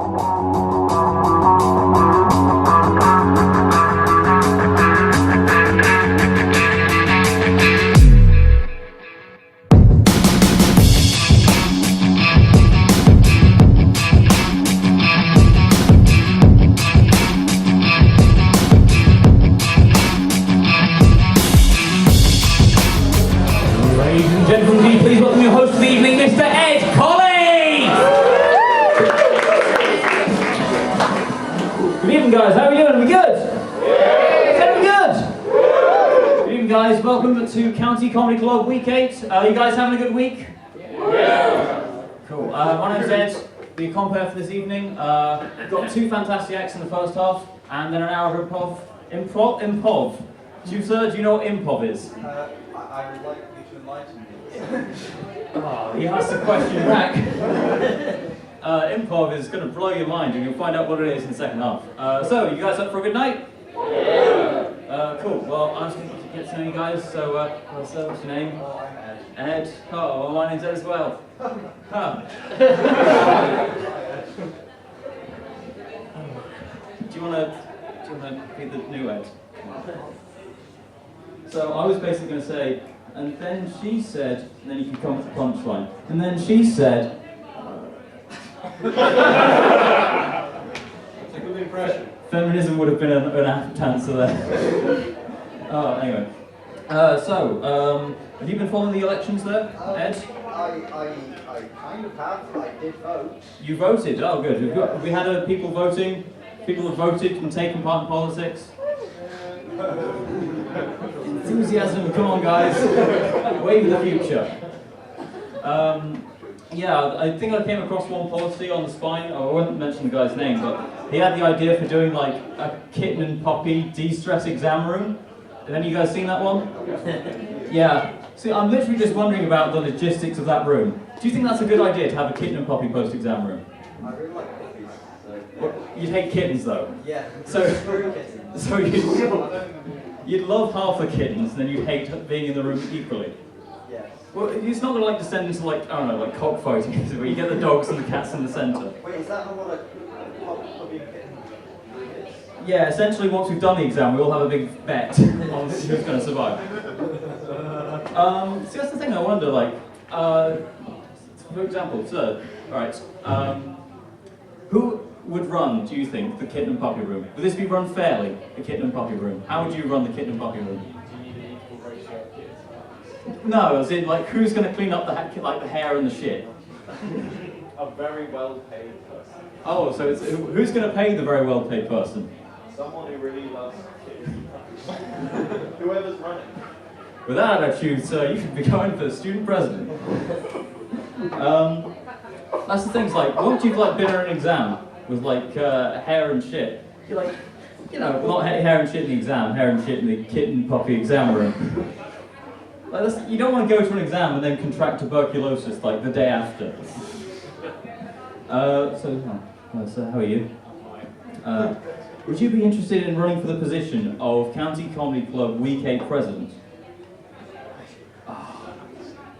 Please welcome your host for the evening, Mr. Ed Colley! Good evening, guys. How are we doing? Are we good? Are we good? Good evening, guys. Welcome to County Comedy Club Week 8. You guys having a good week? Cool. My name's Ed, the compere for this evening. Got two fantastic acts in the first half, and then an hour of improv. Improv. Do you, sir, do you know what improv is? I would like you to enlighten me. Oh, he asked a question back. Improv is going to blow your mind, and you'll find out what it is in the second half. So, you guys up for a good night? Cool. Well, I'm just going to get to know you guys. So, what's your name? Oh, I'm Ed. Ed. Oh, well, my name's Ed as well. Huh. Do you want to be the new Ed? So I was basically going to say, and then she said, and then you can come with the punchline. And then she said. It's a good impression. Feminism would have been an apt answer there. Anyway. Have you been following the elections there, Ed? I kind of have. I did vote. You voted? Oh, good. We had people voting. People have voted and taken part in politics. Enthusiasm, come on, guys. Wave of the future. Yeah, I think I came across one policy on the spine. I won't mention the guy's name, but he had the idea for doing like a kitten and puppy de-stress exam room. Have any of you guys seen that one? Yeah. See, I'm literally just wondering about the logistics of that room. Do you think that's a good idea to have a kitten and puppy post-exam room? I really like puppies. So, yeah. Well, you'd hate kittens though. Yeah. So you'd love half the kittens, and then you'd hate being in the room equally. Yes. Well, it's not going to like descend into like, I don't know, like cockfighting, is it? Where you get the dogs and the cats in the centre. Wait, is that not what a puppy and kitten is? Yeah, essentially once we've done the exam, we all have a big bet on who's going to survive. See, that's the thing I wonder, like, for example, sir, alright, who would run, do you think, the kitten and puppy room? Would this be run fairly, the kitten and puppy room? How would you run the kitten and puppy room? No, as in, like, who's going to clean up the hair and the shit? A very well-paid person. Oh, so it's, who's going to pay the very well-paid person? Someone who really loves kids. Whoever's running. With that attitude, sir, you should be going for the student president. That's the thing, it's like, once you've like been on an exam with like hair and shit, you're like, you know, not hair and shit in the exam, hair and shit in the kitten puppy exam room. Like, you don't want to go to an exam and then contract tuberculosis like the day after. So how are you? Would you be interested in running for the position of County Comedy Club Week 8 President?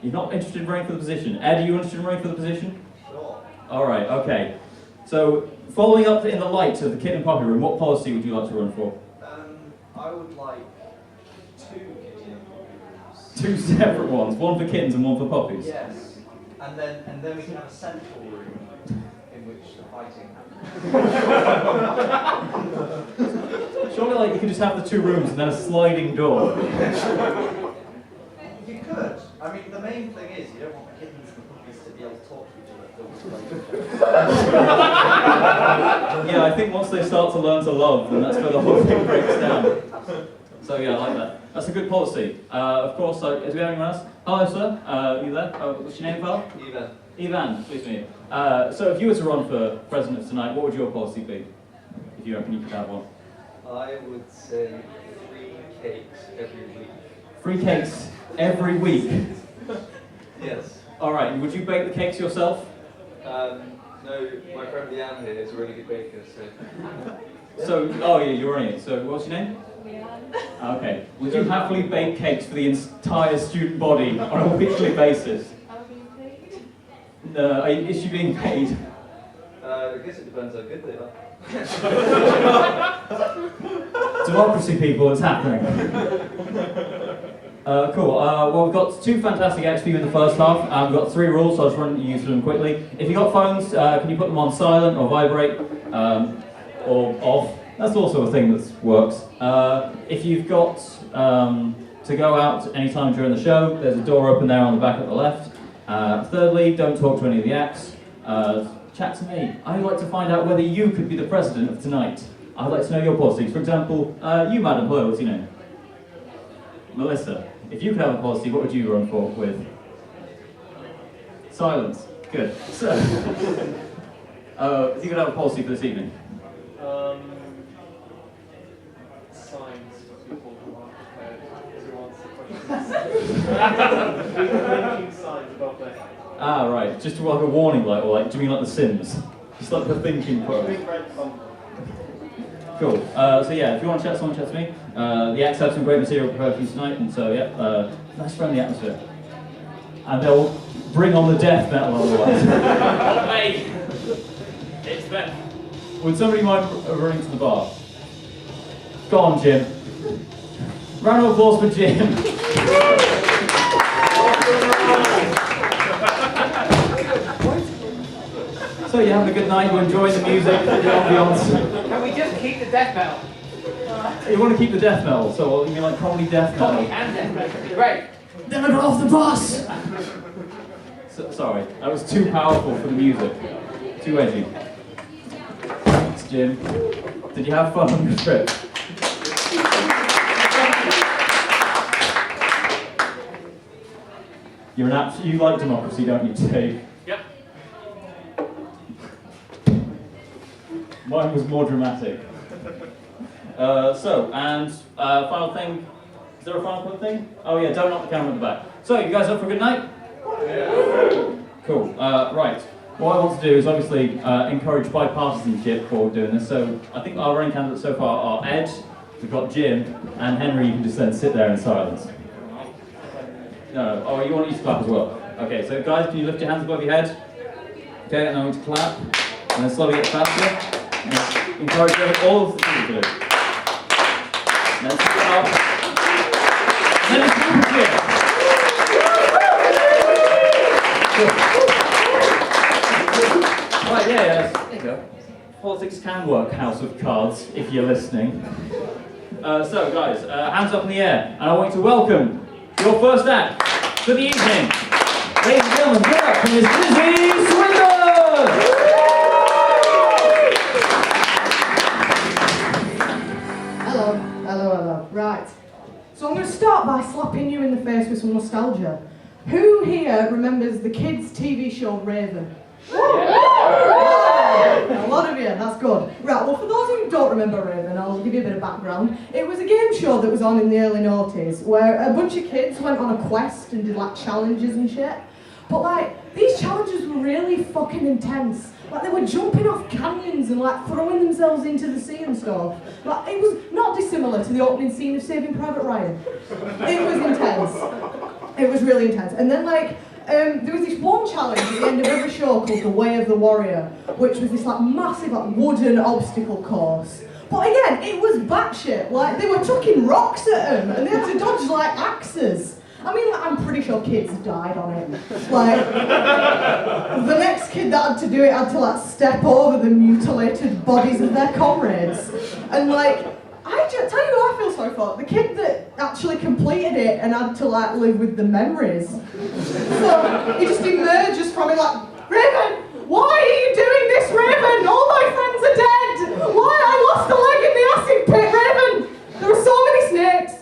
You're not interested in running for the position. Ed, are you interested in running for the position? Sure. Alright, okay. So, following up in the light of the kitten and puppy room, what policy would you like to run for? I would like 2 kitten and puppy rooms. 2 separate ones, one for kittens and one for puppies? Yes. And then we can have a central room in which the fighting happens. Surely like you could just have the 2 rooms and then a sliding door. You could. I mean, the main thing is you don't want the kittens and puppies to be able to talk to each other. Yeah, I think once they start to learn to love, then that's where the whole thing breaks down. So yeah, I like that. That's a good policy. Of course, do we have anyone else? Hello, sir. You there? What's your name, pal? Ivan. Ivan, pleased to meet you. So if you were to run for president tonight, what would your policy be? If you reckon you could have one. I would say 3 cakes every week. 3 cakes every week? Yes. Alright, and would you bake the cakes yourself? No, my friend Leanne here is a really good baker, So, oh yeah, you're running it. So, what's your name? Okay. Would you happily bake cakes for the entire student body on a weekly basis? Are we paid? No, is she being paid? The guess it depends how good they are. Democracy, people, it's happening. Cool. Well, we've got two fantastic acts for you in the first half. We've got 3 rules, so I'll just run you through them quickly. If you've got phones, can you put them on silent or vibrate or off? That's also a thing that works. If you've got to go out anytime during the show, there's a door open there on the back at the left. Thirdly, don't talk to any of the acts. Chat to me. I'd like to find out whether you could be the president of tonight. I'd like to know your policies. For example, you, madam, hello, what's your name? Melissa. If you could have a policy, what would you run for with? Silence. Good. So, if you could have a policy for this evening. Signs for people who aren't prepared to answer questions. Blinking signs above their head. Ah, right. Just like a warning light, or like, do you mean like The Sims? Just like the thinking pose. Big red bumper. Cool. So yeah, if you want to chat, someone chat to me. The acts have some great material prepared for you tonight, and so yeah, nice friendly atmosphere. And they'll bring on the death metal otherwise. Hey, it's Ben. Would somebody mind running to the bar? Go on, Jim. Round of applause for Jim. So you're having a good night, you're enjoying the music, the ambience. Can we just keep the death metal? You want to keep the death metal, so you mean like comedy death metal? Comedy and death metal. Great. Never got off the bus! Sorry, that was too powerful for the music. Too edgy. Thanks, Jim. Did you have fun on your trip? You're you like democracy, don't you, Dave? Yep. Mine was more dramatic. Final thing. Is there a final thing? Oh yeah, don't knock the camera at the back. So, you guys up for a good night? Yeah. Cool. Right. What I want to do is obviously encourage bipartisanship for doing this. So, I think our running candidates so far are Ed, we've got Jim, and Henry. You can just then sit there in silence. No. Oh, you want each to clap as well? Okay, so guys, can you lift your hands above your head? Okay, and I'm going to clap, and then slowly get faster. And encourage all of the people to do. And then sit up. And then it's super cheer. Right, yeah, there you go. Politics can work, House of Cards, if you're listening. So, guys, hands up in the air, and I want you to welcome your first act for the evening. Ladies and gentlemen, give it up for Miss Lizzie Swinburn! Hello. Right. So I'm going to start by slapping you in the face with some nostalgia. Who here remembers the kids' TV show Raven? Yeah. A lot of you, that's good. Right, well, for those who don't remember Raven, I'll give you a bit of background. It was a game show that was on in the early noughties where a bunch of kids went on a quest and did like challenges and shit. But like, these challenges were really fucking intense. Like, they were jumping off canyons and like throwing themselves into the sea and stuff. Like, it was not dissimilar to the opening scene of Saving Private Ryan. It was intense. It was really intense. And then like, there was this one challenge at the end of every show called the Way of the Warrior, which was this like massive like wooden obstacle course. But again, it was batshit. Like, they were chucking rocks at them and they had to dodge like axes. I mean, like, I'm pretty sure kids died on it. Like, the next kid that had to do it had to like step over the mutilated bodies of their comrades. And like, I just tell you who I feel sorry for. The kid that actually completed it and had to like live with the memories. So he just emerges from it like, Raven, why are you doing this, Raven? All my friends are dead. Why? I lost a leg in the acid pit, Raven. There were so many snakes.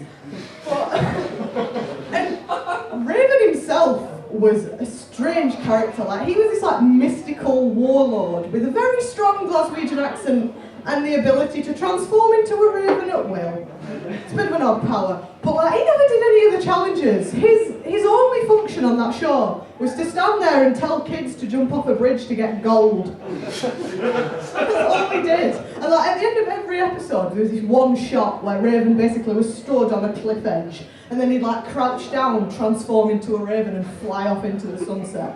And Raven himself was a strange character. Like, he was this like mystical warlord with a very strong Glaswegian accent and the ability to transform into a raven at will. It's a bit of an odd power. But like, he never did any of the challenges. His only function on that show was to stand there and tell kids to jump off a bridge to get gold. That's all he did. And like, at the end of every episode, there was this one shot where Raven basically was stood on a cliff edge, and then he'd like crouch down, transform into a raven, and fly off into the sunset.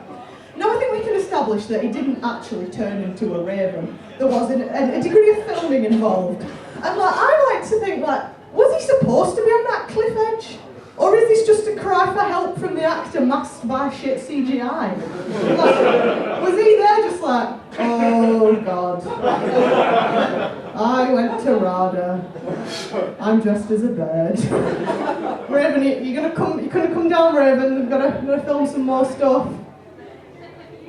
Now I think we can establish that he didn't actually turn into a raven. There was a degree of filming involved. And like, I like to think like, was he supposed to be on that cliff edge? Or is this just a cry for help from the actor masked by shit CGI? Like, was he there just like, oh God, I went to RADA, I'm dressed as a bird. Raven, you're gonna come down, Raven, we've gotta film some more stuff.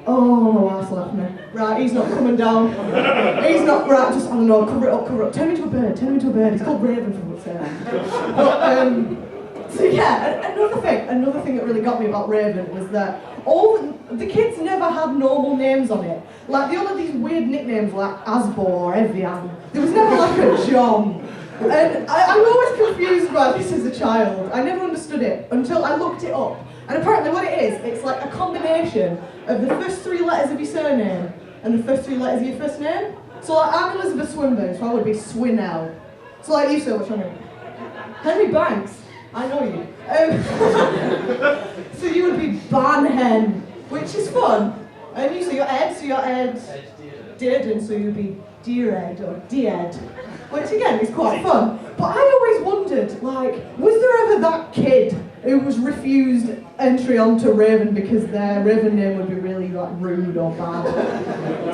Oh, my wife's left me. Right, he's not coming down. He's not, right, just, I don't know, cover it up. Turn him into a bird. He's called Raven for what's sake. But, so yeah, another thing that really got me about Raven was that all the kids never had normal names on it. Like, they all had these weird nicknames like Asbo or Evian. There was never like a John. And I'm always confused by this as a child. I never understood it until I looked it up. And apparently what it is, it's like a combination of the first 3 letters of your surname and the first 3 letters of your first name. So like, I'm Elizabeth Swinburn, so I would be Swinell. So like you, sir, what's your name? Henry Banks. I know you. So you would be Banhen, which is fun. And you, so you're Ed, Dearden, so you'd be Deared or Dead, which again is quite fun. But I always wondered, like, was there ever that kid who was refused entry onto Raven because their Raven name would be really like rude or bad?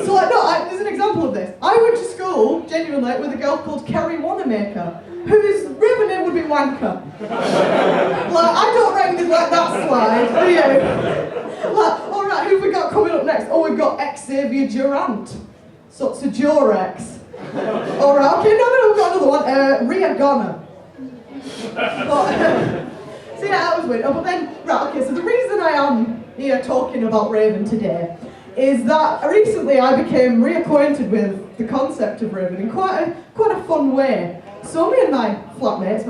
So like, no, there's an example of this. I went to school, genuinely, with a girl called Kerry Wanamaker, whose Raven name would be Wanker. Like, I don't reckon you'd like that slide, do you? Like, alright, who've we got coming up next? Oh, we've got Xavier Durant. So it's a Jorex. Alright, okay, no, we've got another one. Ria Ghana. So yeah, that was weird. Oh, but then, right, okay, so the reason I am here talking about Raven today is that recently I became reacquainted with the concept of Raven in quite a fun way. So me and my flatmates,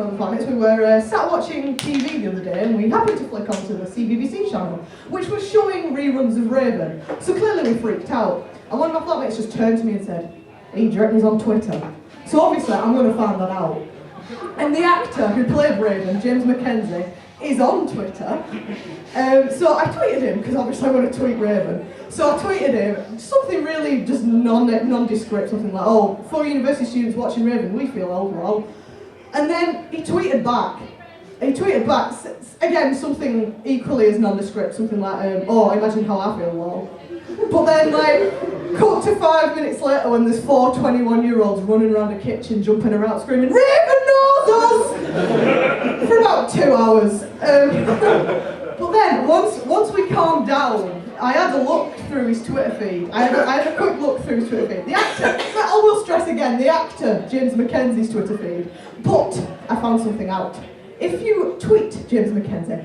we were sat watching TV the other day, and we happened to flick onto the CBBC channel, which was showing reruns of Raven. So clearly we freaked out. And one of my flatmates just turned to me and said, "Hey, do you reckon he's on Twitter?" So obviously I'm going to find that out. And the actor who played Raven, James Mackenzie, is on Twitter. So I tweeted him, because obviously I want to tweet Raven. So I tweeted him something really just nondescript, something like, "Oh, for university students watching Raven, we feel old, lol." And then he tweeted back, again, something equally as nondescript, something like, "Oh, imagine how I feel, lol." But then, like, cut to 5 minutes later when there's 4 21-year-olds running around a kitchen, jumping around, screaming, "Raven knows us!" for about 2 hours. But then, once we calmed down, I had a look through his Twitter feed. I had a quick look through his Twitter feed. The actor, I will stress again, the actor, James Mackenzie's Twitter feed. But I found something out. If you tweet James Mackenzie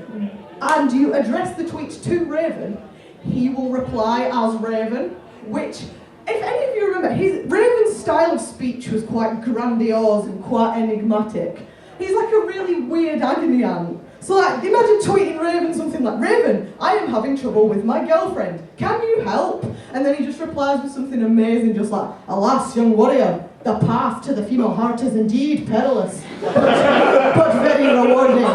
and you address the tweet to Raven, he will reply as Raven, which, if any of you remember, Raven's style of speech was quite grandiose and quite enigmatic. He's like a really weird agony aunt. So like, imagine tweeting Raven something like, "Raven, I am having trouble with my girlfriend. Can you help?" And then he just replies with something amazing, just like, "Alas, young warrior, the path to the female heart is indeed perilous, but very rewarding.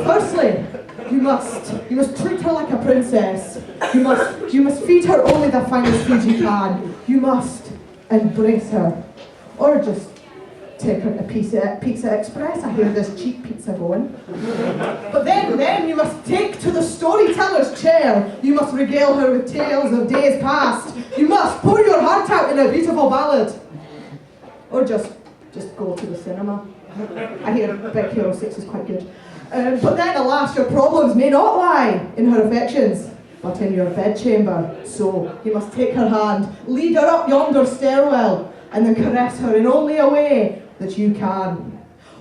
Firstly, you must treat her like a princess. You must feed her only the finest food you can. You must embrace her, or just take her to Pizza Express. I hear there's cheap pizza going. But then you must take to the storyteller's chair. You must regale her with tales of days past. You must pour your heart out in a beautiful ballad, or just go to the cinema. I hear Beck Hero 6 is quite good. But then, alas, your problems may not lie in her affections, but in your bedchamber. So you must take her hand, lead her up yonder stairwell, and then caress her in only a way that you can.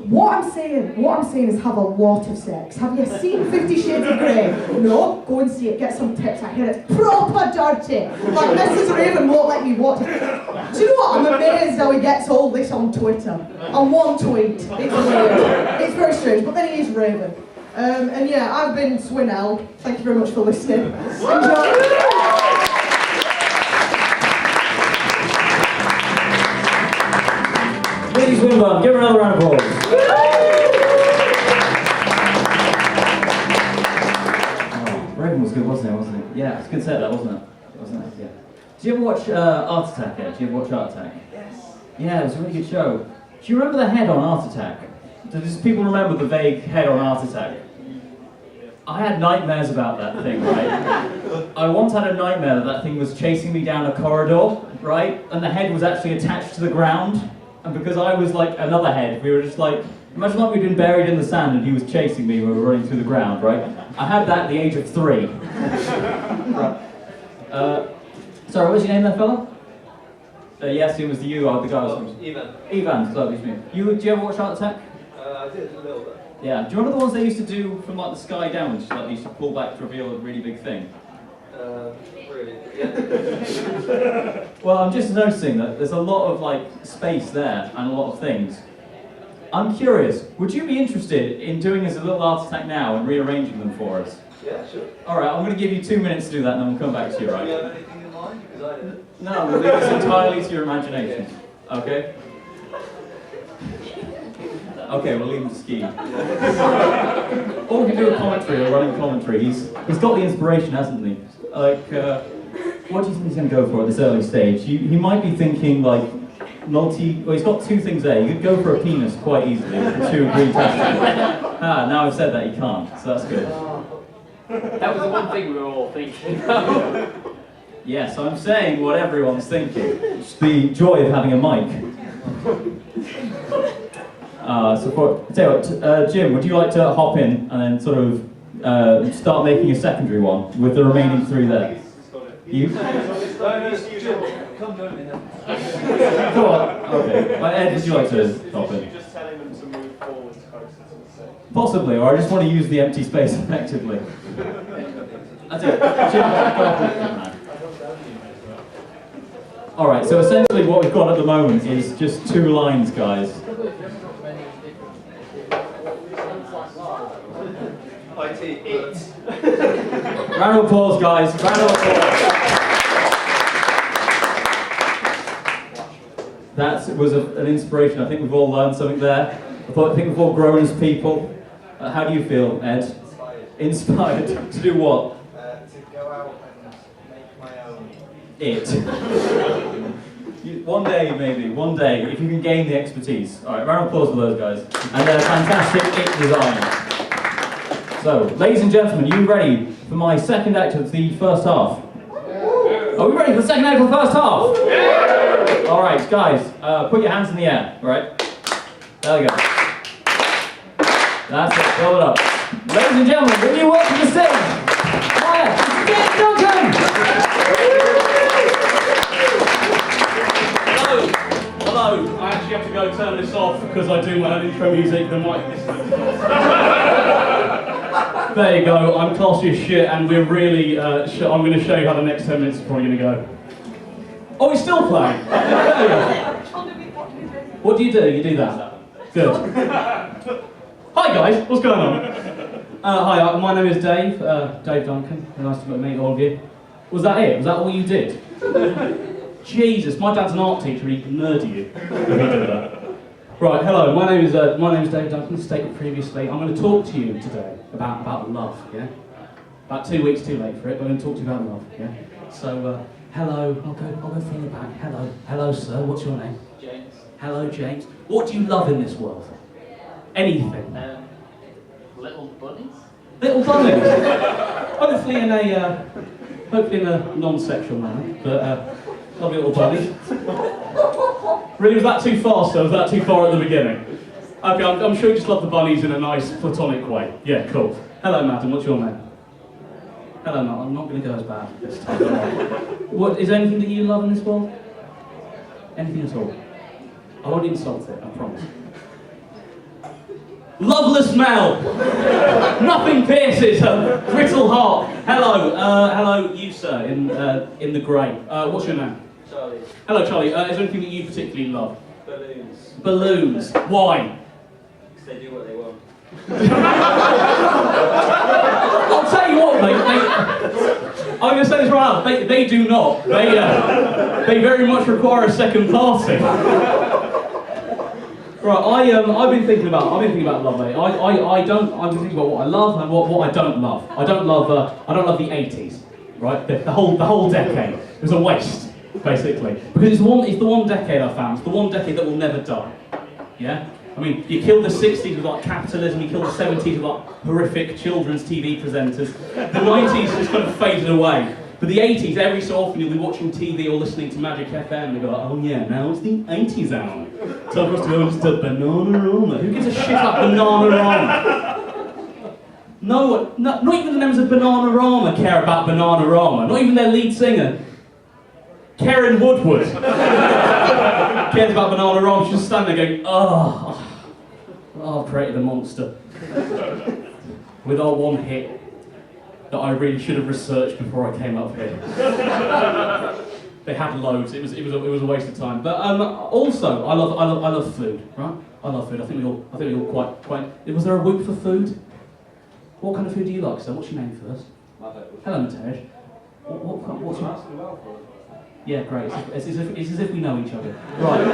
What I'm saying is have a lot of sex. Have you seen 50 Shades of Grey? No? Go and see it, get some tips. I hear it's proper dirty. Like, Mrs. Raven won't let me watch it. Do you know what? I'm amazed how he gets all this on Twitter. On one tweet. It's weird. It's very strange, but then he is Raven. And yeah, I've been Swinell. Thank you very much for listening. Enjoy. Lizzie Swinburn, give her another round of applause. a good set, that wasn't it? Wasn't it? Yeah. Did you ever watch Art Attack? Ed? Did you ever watch Art Attack? Yes. Yeah, it was a really good show. Do you remember the head on Art Attack? Does people remember the vague head on Art Attack? I had nightmares about that thing, right? I once had a nightmare that that thing was chasing me down a corridor, right? And the head was actually attached to the ground. And because I was like another head, we were just like, imagine like we'd been buried in the sand and he was chasing me when we were running through the ground, right? I had that at the age of 3. Sorry, what's your name there, fella? Yes, it was you, the guy was... Ivan. Ivan, so excuse me. Did you ever watch Art Attack? I did a little bit. Yeah. Do you remember the ones they used to do from like the sky downwards? Like they used to pull back to reveal a really big thing? Really? Yeah. Well, I'm just noticing that there's a lot of like space there and a lot of things. I'm curious, would you be interested in doing us a little Art Attack now and rearranging them for us? Yeah, sure. Alright, I'm going to give you 2 minutes to do that and then we'll come back to you, right? Do you have anything in mind? Because I didn't. No, we'll leave this entirely to your imagination. Okay? Okay, we'll leave him to ski. Or we can do a commentary, a running commentary. He's got the inspiration, hasn't he? Like, what do you think he's going to go for at this early stage? He might be thinking like well, he's got 2 things there. You could go for a penis quite easily with 2 green tattoos. Now I've said that, he can't, so that's good. That was the one thing we were all thinking. Yes, I'm saying what everyone's thinking. It's the joy of having a mic. Tell you what, Jim, would you like to hop in and then sort of start making a secondary one with the remaining 3 there? You? Come join me then. Go on. Okay. Ed, would you like to hop in? You're just telling them to move forwards closer to the set. Possibly, or I just want to use the empty space effectively. That's it. Jim, go on. Alright, so essentially what we've got at the moment is just 2 lines, guys. IT. Round of applause, guys. Round of applause. That was an inspiration. I think we've all learned something there. I think we've all grown as people. How do you feel, Ed? Inspired. To do what? To go out and make my own. One day, maybe. One day, if you can gain the expertise. Alright, round of applause for those guys. And their fantastic it design. So, ladies and gentlemen, you ready for my second act of the first half? Are we ready for the second act of the first half? Yeah! Alright, guys, put your hands in the air, alright? There we go. That's it, build it up. Ladies and gentlemen, will you welcome to the stage? Ed Duncan! Hello, I actually have to go turn this off because I do my own intro music, the mic There you go, I'm classy as shit and we're really, I'm going to show you how the next 10 minutes is probably going to go. Oh, it's still playing? What do? You do that? Good. Hi guys, what's going on? Hi, my name is Dave, Dave Duncan, nice to meet all of you. Was that it? Was that all you did? Jesus, my dad's an art teacher, he can murder you if he did that. Right, hello, my name is Dave Duncan, as stated previously. I'm going to talk to you today about love, yeah? About 2 weeks too late for it, but I'm going to talk to you about love, yeah? So, hello, I'll go from the back. Hello sir, what's your name? James. Hello James. What do you love in this world? Anything. Little bunnies? Little bunnies? hopefully in a non-sexual manner, but lovely little bunnies. Really, was that too fast though? Was that too far at the beginning? Okay, I'm sure you just love the bunnies in a nice platonic way. Yeah, cool. Hello madam, what's your name? Hello madam, I'm not going to go as bad this time. What, is there anything that you love in this world? Anything at all? I won't insult it, I promise. Loveless Mel! Nothing pierces her brittle heart. Hello, you sir, in the grey. What's your name? Charlie. Hello Charlie, is there anything that you particularly love? Balloons. Balloons. Why? Because they do what they want. I'll tell you what mate, I'm going to say this right out, they do not. They very much require a second party. Right, I've been thinking about love, mate. I've been thinking about what I love and what I don't love. I don't love the 80s. right? The whole decade. It was a waste, basically. Because it's the one decade I found. It's the one decade that will never die. Yeah? I mean, you killed the 60s with like capitalism, you killed the 70s with like horrific children's TV presenters. The 90s just kind of faded away. But the 80s, every so often you'll be watching TV or listening to Magic FM and they go, oh yeah, now it's the 80s hour. Time for us to go into Bananarama. Who gives a shit about Bananarama? No one, not even the members of Bananarama care about Bananarama. Not even their lead singer, Karen Woodward, cares about Bananarama. She's just standing there going, oh, I've created a monster. With our one hit that I really should have researched before I came up here. They had loads. It was a waste of time. But also, I love food, right? I love food. I think we all quite. Was there a whoop for food? What kind of food do you like, sir? What's your name first? Hello, Mateusz. What's your? Yeah, great. It's as if we know each other. Right.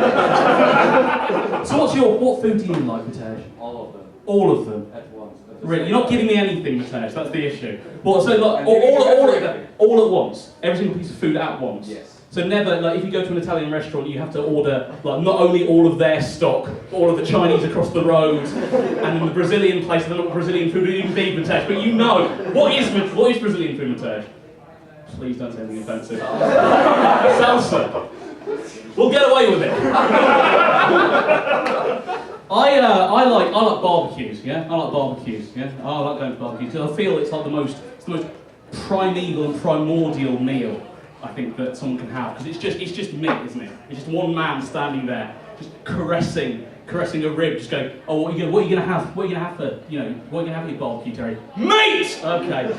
So what food do you like, Mateusz? All of them. All of them. At once. Really, you're not giving me anything, Mateusz. That's the issue. Well, so like all at once. Every single piece of food at once. Yes. So never, like, if you go to an Italian restaurant, you have to order like not only all of their stock, but all of the Chinese across the road, and in the Brazilian place, they're not Brazilian food, even beef, Mateusz. But you know what is Brazilian food, Mateusz? Please don't say anything offensive. Salsa. We'll get away with it. I like barbecues. Yeah, I like barbecues. Yeah, I like going to barbecues because I feel it's like the most primeval and primordial meal I think that someone can have, because it's just meat, isn't it? It's just one man standing there, just caressing a rib, just going, oh, what are you gonna have for, what are you gonna have at your barbecue, Terry? Meat! Okay.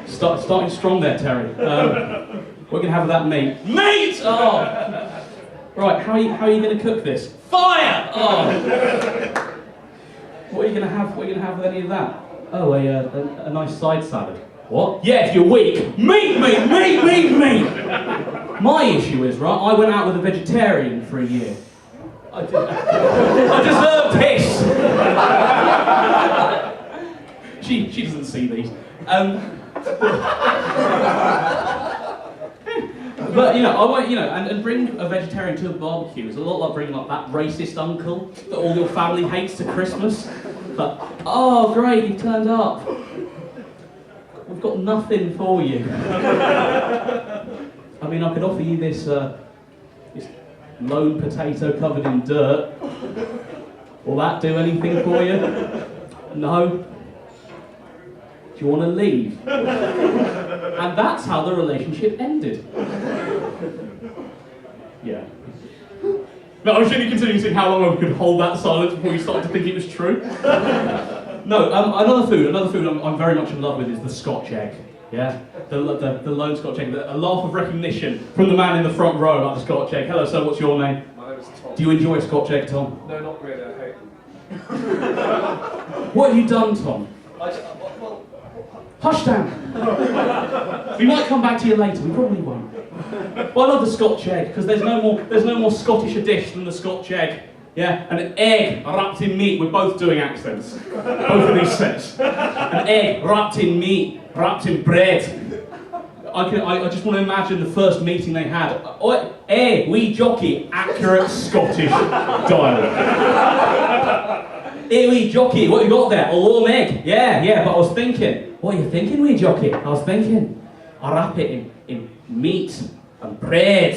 Starting strong there, Terry. What are you gonna have with that meat? Meat! Oh! Right, how are you gonna cook this? Fire! Oh! What are you gonna have with any of that? Oh, a nice side salad. What? Yeah, if you're weak. Meat! My issue is, right, I went out with a vegetarian for a year. I deserve this! She doesn't see these. But, I went, and bring a vegetarian to a barbecue is a lot like bringing like that racist uncle that all your family hates to Christmas. But, oh, great, you turned up. We've got nothing for you. I mean, I could offer you this lone potato covered in dirt. Will that do anything for you? No? Do you want to leave? And that's how the relationship ended. Yeah. No, I was really considering seeing how long I could hold that silence before you started to think it was true. No, another food I'm very much in love with is the Scotch egg. Yeah, the lone Scotch egg. A laugh of recognition from the man in the front row about the Scotch egg. Hello, sir. What's your name? My name is Tom. Do you enjoy Scotch egg, Tom? No, not really. I hate them. What have you done, Tom? Well, Hush down. We might come back to you later. We probably won't. Well, I love the Scotch egg because there's no more Scottish a dish than the Scotch egg. Yeah, an egg wrapped in meat. We're both doing accents. Both of these sets. An egg wrapped in meat, wrapped in bread. I just want to imagine the first meeting they had. Hey, wee jockey, accurate Scottish dialect. Hey, wee jockey, what you got there? A warm egg. Yeah, but I was thinking. What are you thinking, wee jockey? I was thinking. I wrap it in meat and bread.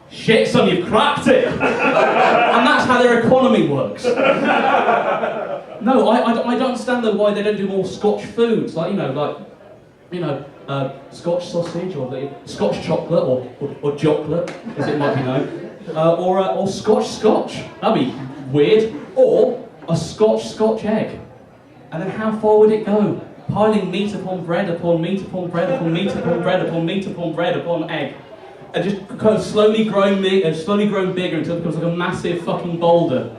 Shit, son, you've cracked it! And that's how their economy works. No, I don't understand though why they don't do more Scotch foods, like Scotch sausage or the Scotch chocolate or chocolate, as it might be known, or Scotch. That'd be weird. Or a Scotch egg. And then how far would it go? Piling meat upon bread upon meat upon bread upon meat upon bread upon meat upon bread upon egg. And just kind of slowly growing bigger until it becomes like a massive fucking boulder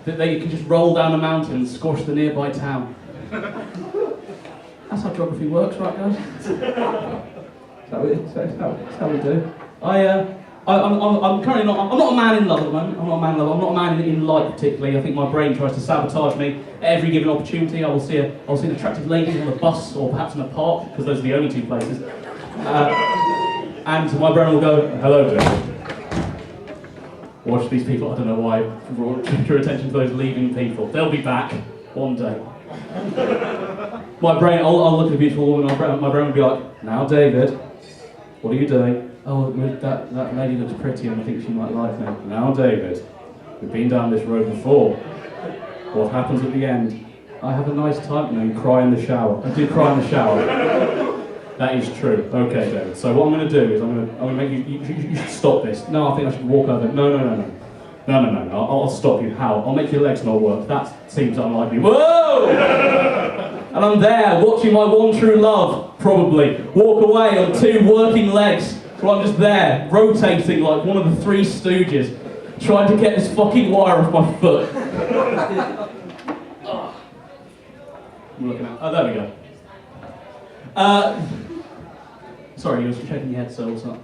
that you can just roll down a mountain and squash the nearby town. That's how geography works, right, guys? That's how we do. I'm currently not. I'm not a man in love at the moment. I'm not a man in love. I'm not a man in life particularly. I think my brain tries to sabotage me at every given opportunity. I'll see an attractive lady on the bus or perhaps in a park, because those are the only two places. And my brain will go, "Hello, David. Watch these people." I don't know why I brought your attention to those leaving people. They'll be back one day. My brain, I'll look at a beautiful woman. My brain will be like, "Now, David, what are you doing?" "Oh, that lady looks pretty and I think she might like me." "Now, David, we've been down this road before. What happens at the end?" "I have a nice time." "No, you cry in the shower." "I do cry in the shower." "That is true." "Okay, David. So what I'm going to do is I'm going to make you should stop this." "No, I think I should walk over." No. I'll stop you." "How?" "I'll make your legs not work." "That seems unlikely." Whoa! And I'm there watching my one true love probably walk away on two working legs. So I'm just there, rotating like one of the Three Stooges, trying to get this fucking wire off my foot. I'm looking at. Oh, there we go. Sorry, you're shaking your head, so what's up?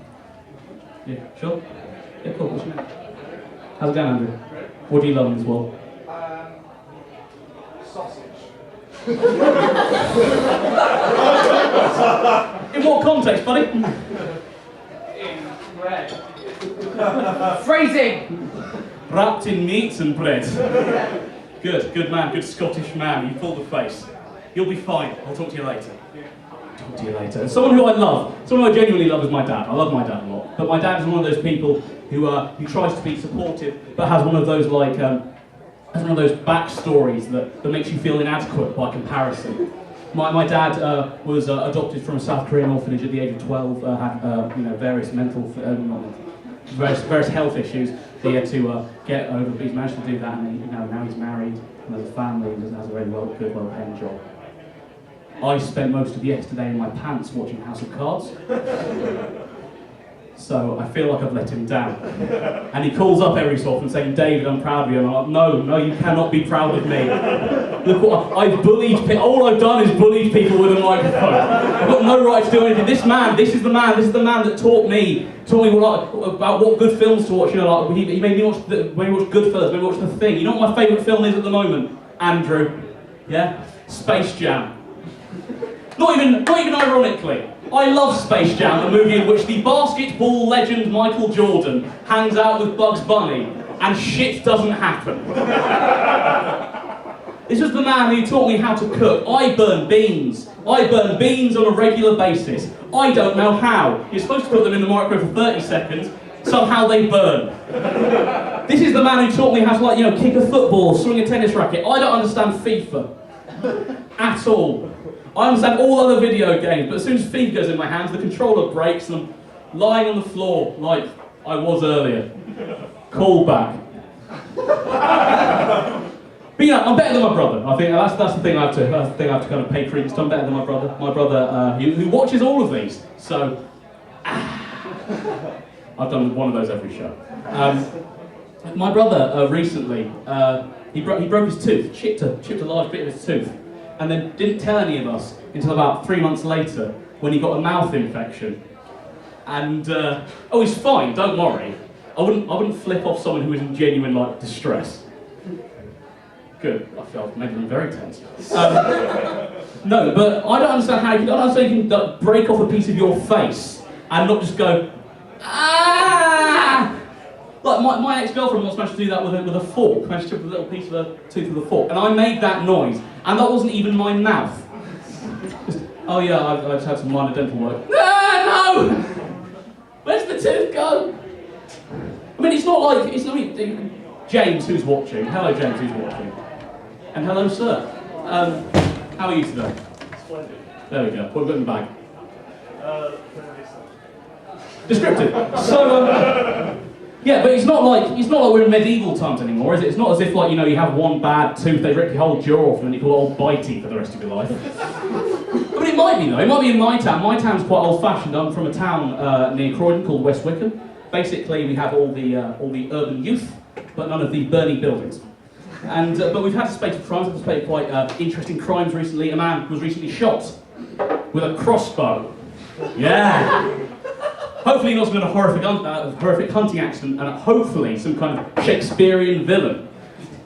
Yeah, sure? Yeah, cool. What's your name? How's it going, Andrew? What do you love in this world? Sausage. In what context, buddy? In bread. Phrasing! Wrapped in meats and bread. Good man, good Scottish man. You pull the face. You'll be fine. I'll talk to you later. Talk to you later. Someone who I love, someone who I genuinely love is my dad. I love my dad a lot. But my dad is one of those people who tries to be supportive, but has one of those backstories that makes you feel inadequate by comparison. My dad was adopted from a South Korean orphanage at the age of 12. Had various various health issues. He had to get over, but he's managed to do that, and now he's married and has a family and has a very good, well-paying job. I spent most of yesterday in my pants watching House of Cards. So I feel like I've let him down. And he calls up every so often saying, "David, I'm proud of you." And I'm like, no, you cannot be proud of me. Look what I've bullied people. All I've done is bullied people with a microphone. I've got no right to do anything. This is the man that taught me about what good films to watch. He made me watch Goodfellas, made me watch The Thing. You know what my favourite film is at the moment, Andrew? Yeah? Space Jam. Not even ironically. I love Space Jam, a movie in which the basketball legend Michael Jordan hangs out with Bugs Bunny and shit doesn't happen. This was the man who taught me how to cook. I burn beans. I burn beans on a regular basis. I don't know how. You're supposed to put them in the microwave for 30 seconds. Somehow they burn. This is the man who taught me how to kick a football, swing a tennis racket. I don't understand FIFA. At all. I understand all other video games, but as soon as FIFA goes in my hands, the controller breaks and I'm lying on the floor like I was earlier. Call back. But I'm better than my brother. I think that's the thing I have to kind of pay credence to. I'm better than my brother. My brother who watches all of these. So I've done one of those every show. My brother recently he broke his tooth, chipped a large bit of his tooth. And then didn't tell any of us until about 3 months later when he got a mouth infection. And he's fine, don't worry. I wouldn't flip off someone who was in genuine distress. Good, I felt maybe very tense. No, but I don't understand how you can break off a piece of your face and not just go, "Ah!" Like my ex-girlfriend once managed to do that with a fork, managed to chip a little piece of her tooth with a fork, and I made that noise, and that wasn't even my mouth. Just, "Oh yeah, I just had some minor dental work." No! Where's the tooth go? I mean, it's not James, who's watching. Hello, James, who's watching. And hello, sir. How are you today? Splendid. There we go. What have we got in the bag? Descriptive. So, yeah, but it's not like we're in medieval times anymore, is it? It's not as if you have one bad tooth, they rip your whole jaw off, and then you call it old bitey for the rest of your life. But it might be though. It might be in my town. My town's quite old-fashioned. I'm from a town near Croydon called West Wickham. Basically, we have all the urban youth, but none of the burning buildings. And but we've had a spate of crimes. We've had quite interesting crimes recently. A man was recently shot with a crossbow. Yeah. hopefully not some kind of horrific hunting accident, and hopefully some kind of Shakespearean villain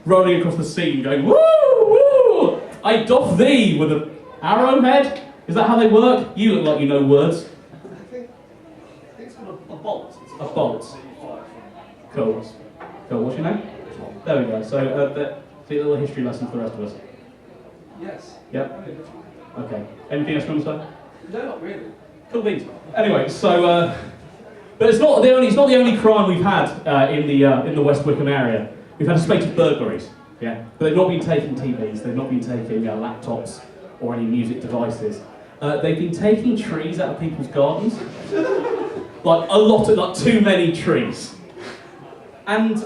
rolling across the scene going, woo, woo, I doff thee with an arrowhead? Is that how they work? You look like you know words. I think it's called a bolt. A bolt. Cool. Cool, what's your name? There we go. So, a little history lesson for the rest of us. Yes. Yep. Okay. Anything else you want to say? No, not really. Cool beans. Anyway, so, but it's not the only crime we've had in the West Wickham area. We've had a spate of burglaries, yeah, but they've not been taking TVs, they've not been taking laptops or any music devices. They've been taking trees out of people's gardens, like too many trees. And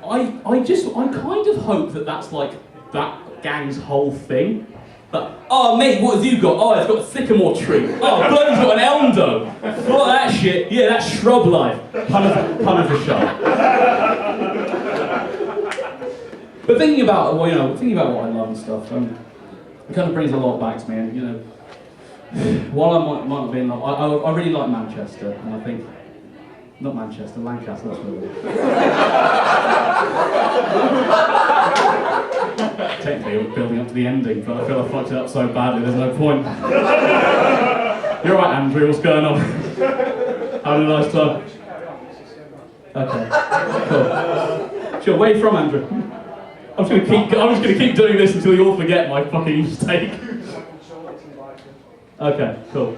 I kind of hope that that's like that gang's whole thing. But, oh mate, what have you got? Oh, it's got a sycamore tree. Oh, Glenn's got an elm dome. What that shit? Yeah, that's shrub life. Pun of the show. But thinking about what I love and stuff, it kind of brings a lot back to me. And you know, while I might have been, I really like Manchester, and I think not Manchester, Lancaster. That's what it is. Technically, we're building up to the ending, but I feel I fucked it up so badly. There's no point. You're right, Andrew. What's going on? Having a nice time. Okay. Cool. Sure. Where are you from, Andrew? I'm just gonna keep doing this until you all forget my fucking mistake. Okay, cool.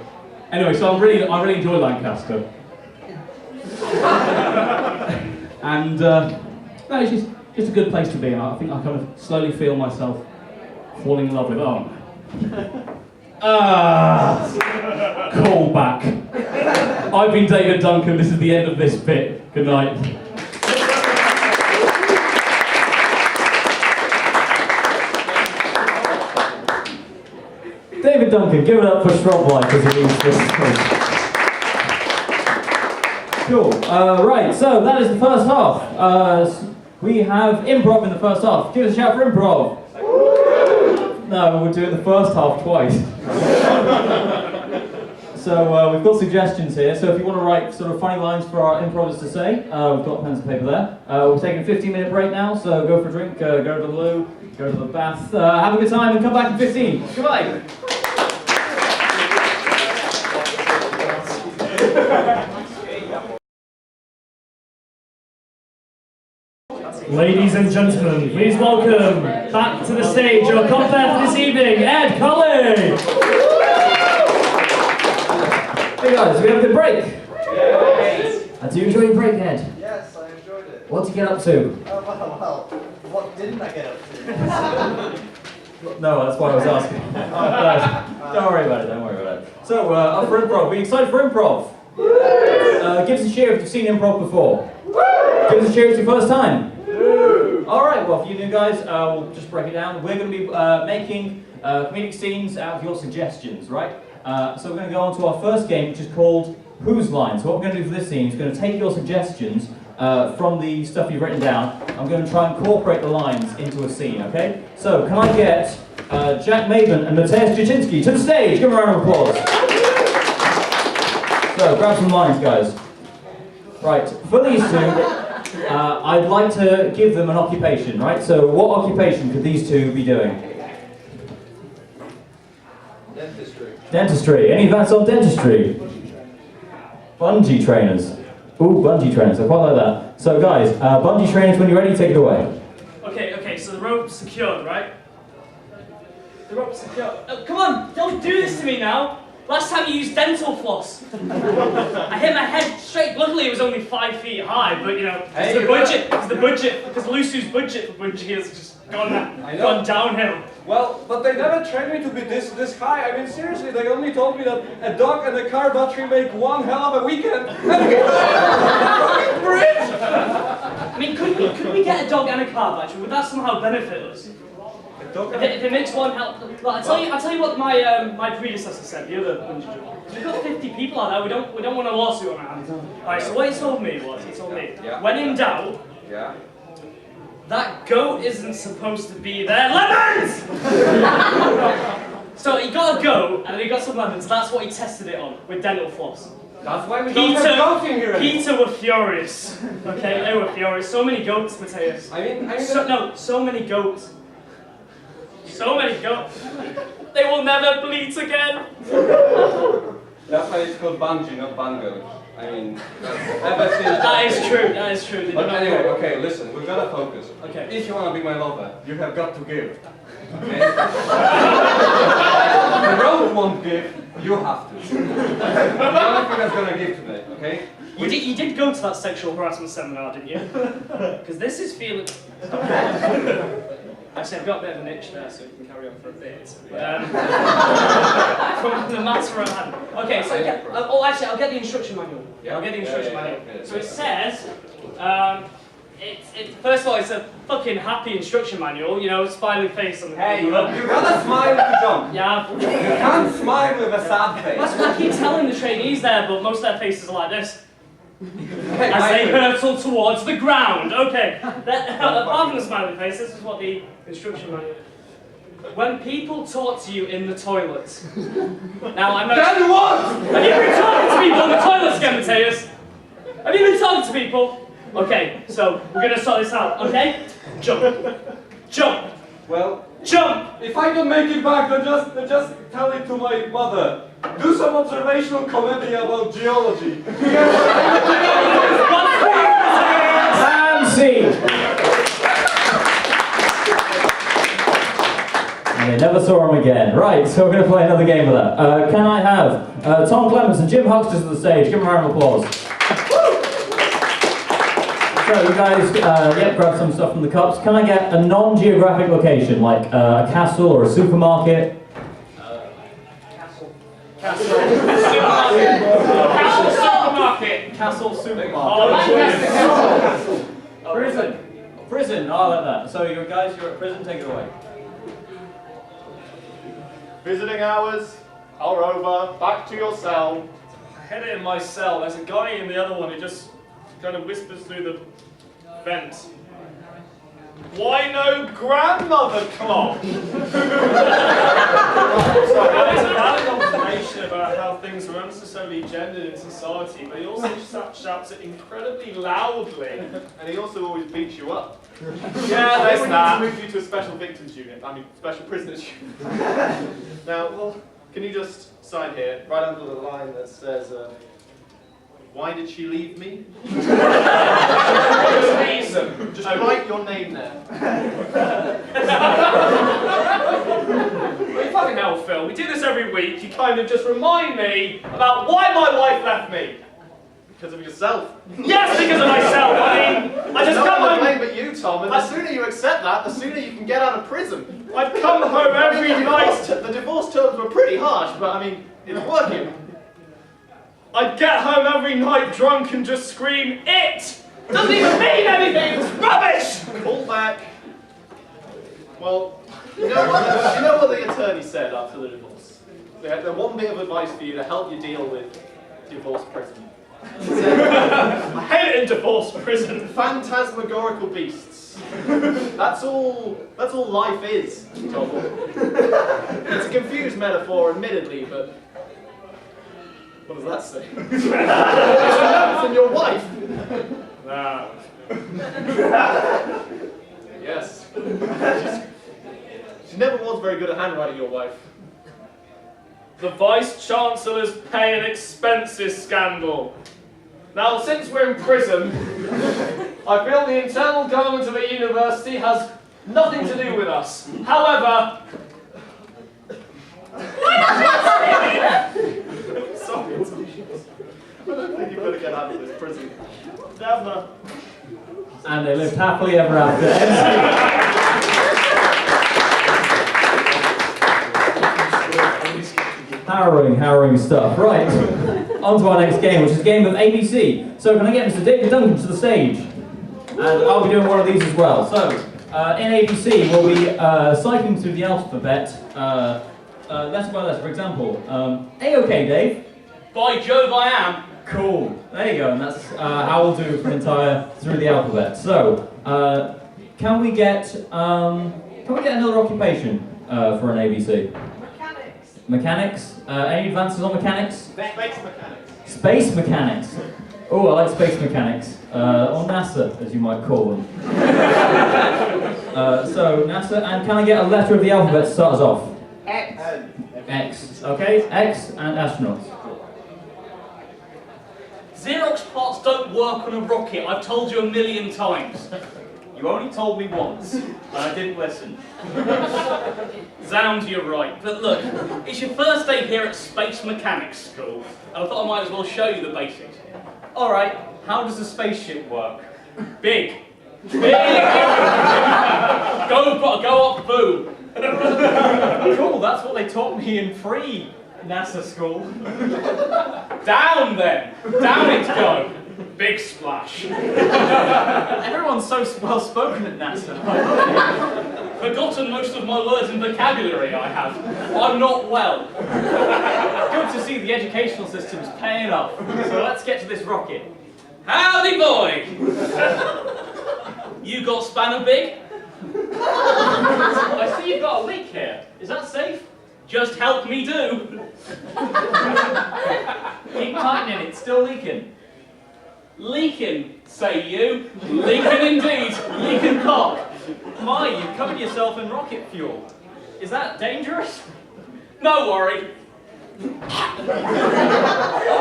Anyway, so I really enjoy Lancaster. And no, it's just a good place to be, and I think I kind of slowly feel myself falling in love with Arm. Call back. I've been David Duncan, this is the end of this bit. Good night. David Duncan, give it up for Shrub Life as he leaves this. Cool. Right, so that is the first half. We have improv in the first half. Give us a shout for improv. No, we'll do it the first half twice. So we've got suggestions here. So if you want to write sort of funny lines for our improvers to say, we've got pens and paper there. We're taking a 15-minute break now, so go for a drink, go to the loo, go to the bath, have a good time, and come back in 15. Goodbye. Ladies and gentlemen, please welcome back to the stage your compere this evening, Ed Colley! Hey guys, we have a good break. Yes. Do you enjoy your break, Ed? Yes, I enjoyed it. What did you get up to? Well, what didn't I get up to? No, that's why I was asking. Don't worry about it, don't worry about it. So, up for improv. Are we excited for improv? Give us a cheer if you've seen improv before. Give us a cheer if it's your first time. Alright, well, for you new guys, we'll just break it down. We're going to be making comedic scenes out of your suggestions, right? So we're going to go on to our first game, which is called Whose Line. So what we're going to do for this scene is going to take your suggestions from the stuff you've written down. I'm going to try and incorporate the lines into a scene, okay? So, can I get Jack Maidment and Mateusz Jurczyński to the stage? Give them a round of applause. So, grab some lines, guys. Right, for these two, I'd like to give them an occupation, right? So, what occupation could these two be doing? Dentistry. Dentistry. Any advice on dentistry? Bungee trainers. Ooh, bungee trainers. I quite like that. So, guys, bungee trainers, when you're ready, take it away. Okay, so the rope's secured, right? The rope's secured. Oh, come on, don't do this to me now. Last time you used dental floss. I hit my head straight. Luckily, it was only 5 feet high, but you know, because Lucy's budget for bungee has just gone downhill. Well, but they never trained me to be this high. I mean, seriously, they only told me that a dog and a car battery make one hell of a weekend. And a bridge! I mean, could we get a dog and a car battery? Would that somehow benefit us? If it makes one hell, well, I'll tell you what my predecessor said. The other bungee jump. We've got 50 people out there. We don't want a lawsuit on our hands. Alright, so what he told me was, when in doubt, that goat isn't supposed to be there. Lemons! So he got a goat, and then he got some lemons. That's what he tested it on, with dental floss. That's why we don't have goats in here anymore. Peter were furious. Okay, they were furious. So many goats, Mateusz. So many goats. So many goats. They will never bleat again. That's why it's called Bungie, not Bungo. I mean, ever since... That is true, that is true. But anyway, okay, listen, we've got to focus. Okay. If you want to be my lover, you have got to give. Okay? The road won't give, you have to. The only thing that's going to give today, okay? You did go to that sexual harassment seminar, didn't you? Because this is feeling... Actually, I've got a bit of an itch there, so we can carry on for a bit. From the matter at hand. Okay, so actually, I'll get the instruction manual. Yeah. I'll get the instruction manual. So it says, first of all, it's a fucking happy instruction manual. You know, smiley face on the. Hey, you gotta smile to jump. Yeah. You can't smile with a sad face. That's what I keep telling the trainees there, but most of their faces are like this. Hey, As they hurtle towards the ground. Okay. Apart from the smiley face, this is what the instruction manual is. When people talk to you in the toilets. Now I'm not. Then what? Have you been talking to people in the toilets again, Mateusz? Have you been talking to people? Okay, so we're gonna sort this out. Okay? Jump. Jump. Well, jump. If I don't make it back, then just tell it to my mother. Do some observational comedy about geology. And scene. And they never saw him again. Right, so we're going to play another game of that. Can I have Tom Clements and Jim Huxter to the stage? Give them a round of applause. So you guys, grab some stuff from the cups. Can I get a non-geographic location, like a castle or a supermarket? Castle supermarket. Castle supermarket. Oh, prison. Prison, I like that. So you guys, you're at prison, take it away. Visiting hours are over. Back to your cell. I had it in my cell. There's a guy in the other one who just kind of whispers through the vent. Why no grandmother clock? So it's a valid observation about how things are unnecessarily gendered in society, but he also shouts it incredibly loudly. And he also always beats you up. Yeah, there's We need that. to move you to a special victims unit. I mean, special prisoners unit. Now, can you just sign here, right under the line that says, why did she leave me? Just write your name there. Well, fucking hell, Phil. We do this every week. You kind of just remind me about why my wife left me. Because of yourself. Yes, because of myself. I mean, I just no come one to home. blame but you, Tom, and the sooner you accept that, the sooner you can get out of prison. I'd come home every night. The divorce terms were pretty harsh, but I mean, it's working. I'd get home every night drunk and just scream, "It doesn't even mean anything. It's rubbish." Call back. Well, you know what the attorney said after the divorce? They had one bit of advice for you to help you deal with divorce prison. I hate it in divorce prison. Phantasmagorical beasts. That's all life is, Tom. It's a confused metaphor, admittedly, but what does that say? It's a note from your wife. Yes. She never was very good at handwriting, your wife. The Vice Chancellor's pay and expenses scandal. Now, since we're in prison, I feel the internal government of a university has nothing to do with us. However, Sorry, I don't think you're going to get out of this prison. never. And they lived happily ever after. Harrowing stuff. Right, on to our next game, which is a game of ABC. So can I get Mr. David Duncan to the stage? And I'll be doing one of these as well. So, in ABC, we'll be cycling through the alphabet, letter by letter. For example, A-OK, Dave? By Jove, I am. Cool. There you go, and that's how we'll do for an entire through the alphabet. So, can we get another occupation for an ABC? Mechanics. Mechanics. Any advances on mechanics? Space mechanics. Space mechanics. Oh, I like space mechanics. Or NASA, as you might call them. So, NASA, and can I get a letter of the alphabet to start us off? X. X. Okay, X and astronauts. Xerox parts don't work on a rocket. I've told you 1,000,000 times. You only told me once, and I didn't listen. Zounds, you're right. But look, it's your first day here at Space Mechanics School, and I thought I might as well show you the basics. Alright, how does a spaceship work? Big. Big! Go up, boom! Cool, that's what they taught me in pre-NASA school. Down then! Down it go! Big splash. Everyone's so well-spoken at NASA. Forgotten most of my words and vocabulary I have. I'm not well. Good to see the educational system's paying off. So let's get to this rocket. Howdy, boy! You got spanner big? I see you've got a leak here. Is that safe? Just help me do. Keep tightening, it's still leaking. Leaking, say you. Leaking indeed. Leaking cock. My, you've covered yourself in rocket fuel. Is that dangerous? No worry. Oh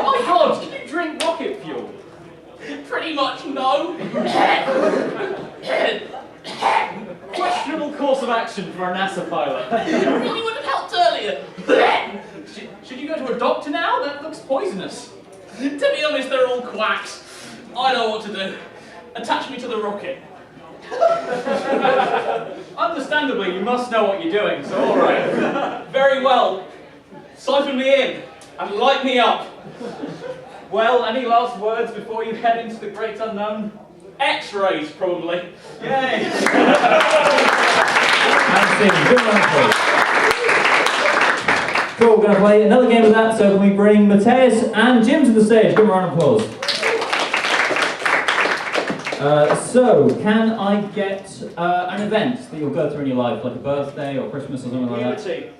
my god, can you drink rocket fuel? Pretty much no. Questionable course of action for a NASA pilot. Really would have helped earlier. Should you go to a doctor now? That looks poisonous. To be honest, they're all quacks. I know what to do. Attach me to the rocket. Understandably, you must know what you're doing, so alright. Very well. Siphon me in and light me up. Well, any last words before you head into the great unknown? X-rays, probably. Yay! Good one, please. Cool, we're going to play another game of that, so can we bring Mateusz and Jim to the stage? Give them a round of applause. So, can I get an event that you'll go through in your life, like a birthday or Christmas or something like that? Puberty.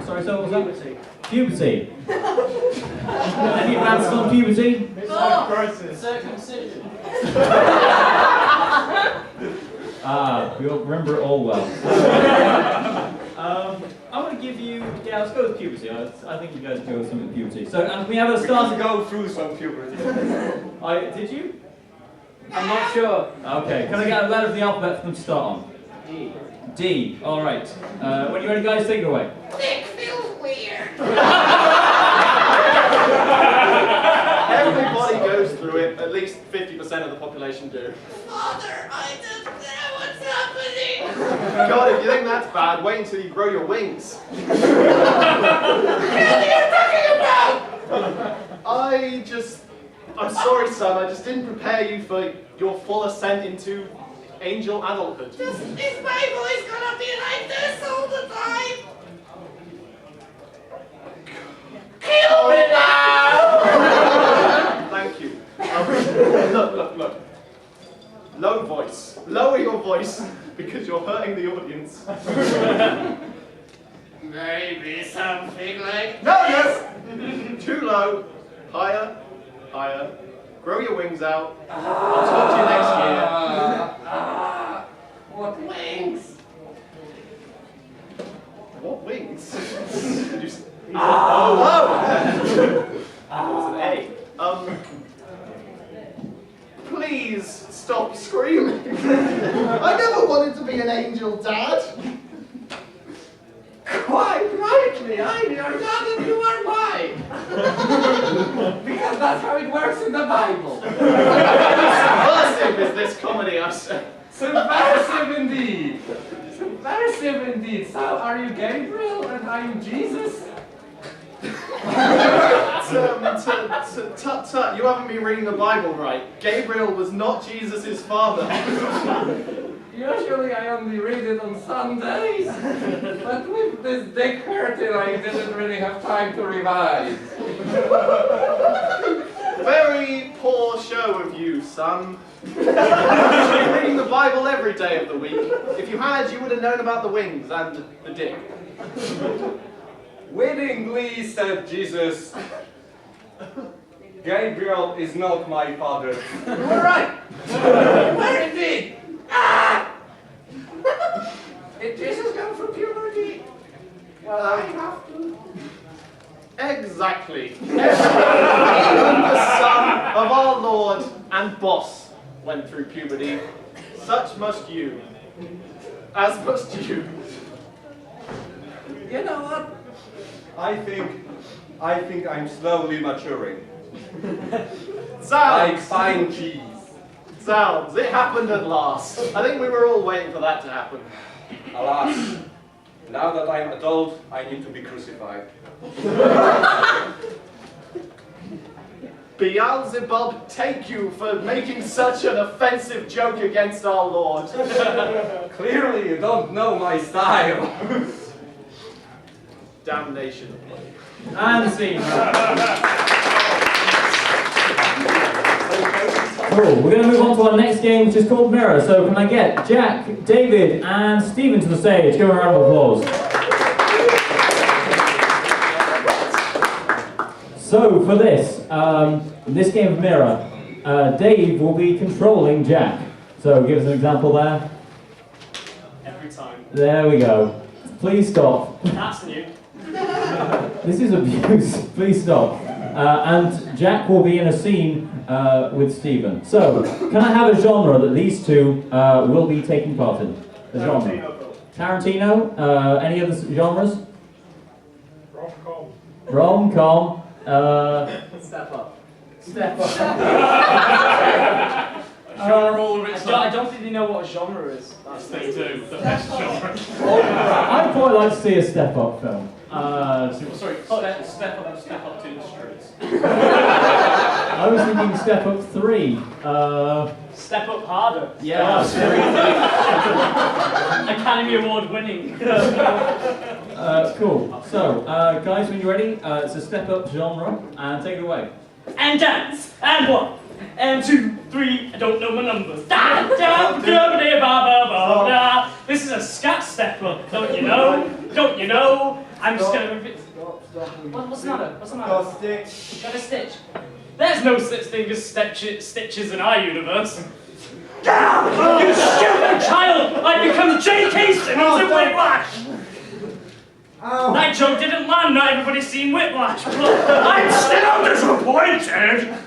Sorry, so what was that? Puberty. Puberty. Any advances on puberty? Crisis. Circumcision. We all remember it all well. I'm going to give you... Yeah, let's go with puberty. I think you guys go with something with puberty. So, and we have a start to Go through some puberty. Did you? I'm not sure. Okay, can I get a letter of the alphabet for them to start on? D. D, alright. When you're ready, guys, take it away. Dick feels weird. Everybody goes through it, at least 50% of the population do. Father, I don't know what's happening. God, if you think that's bad, wait until you grow your wings. What are you talking about? I'm sorry, son, I just didn't prepare you for your full ascent into angel adulthood. Is my voice gonna be like this all the time? Kill me now! Thank you. Look. Low voice. Lower your voice, because you're hurting the audience. Maybe something like No! Too low. Higher. Grow your wings out. I'll talk to you next year. what wings? What wings? Did you... Oh! That was an A. Please stop screaming. I never wanted to be an angel, Dad. Quite rightly, I'm your dad and you are mine. Because that's how it works in the Bible. Subversive is this comedy, I say. Subversive indeed. Subversive indeed. So are you Gabriel and are you Jesus? Tut, you haven't been reading the Bible right. Gabriel was not Jesus' father. Usually I only read it on Sundays, but with this dick hurting I didn't really have time to revise. Very poor show of you, son. You should be reading the Bible every day of the week. If you had, you would have known about the wings and the dick. Willingly, said Jesus. Gabriel is not my father. You were right. You were indeed. Ah! If Jesus comes from puberty, well, I have to. Exactly. Even the son of our Lord and boss went through puberty. Such must you. As must you. You know what? I think I'm slowly maturing. Like Sounds. fine cheese. Sounds. It happened at last. I think we were all waiting for that to happen. Alas, now that I'm adult, I need to be crucified. Beelzebub, take you for making such an offensive joke against our Lord. Clearly, you don't know my style. Damnation. And scene. Cool, we're going to move on to our next game, which is called Mirror. So can I get Jack, David, and Stephen to the stage? Give them a round of applause. So for this game of Mirror, Dave will be controlling Jack. So give us an example there. Every time. There we go. Please stop. That's new. This is abuse. Please stop. And Jack will be in a scene with Stephen. So, can I have a genre that these two will be taking part in? A genre. Tarantino. Any other genres? Rom-com. Rom-com. Step up. Step up. I don't think they know what a genre is. Yes, they do. The best genre. I'd quite like to see a step-up film. Sorry, step up to the streets. I was thinking Step Up 3. Step up harder. Yeah. Academy Award winning. Cool. So, guys, when you're ready, it's a step-up genre, and take it away. And dance. And 1. And 2, 3. I don't know my numbers. This is a scat step up. Don't you know? Don't you know? I'm just gonna repeat. What's the matter? What's the matter? Got a stitch. Got a stitch. There's no such thing as stitches in our universe. You stupid child! I become J.K. Simmons in Whiplash! That joke didn't land, not everybody's seen Whiplash. I'm still disappointed!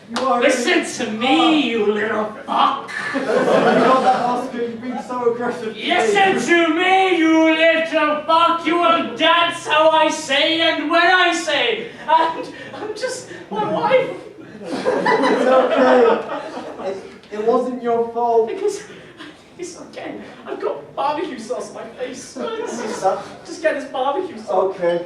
Listen to me, you little fuck! You got that Oscar, you've been so aggressive. Listen to me, you little fuck! You will dance how I say and when I say! And I'm just my wife! It's okay. It wasn't your fault. Because it's okay. I've got barbecue sauce on my face. Just get this barbecue sauce. Okay.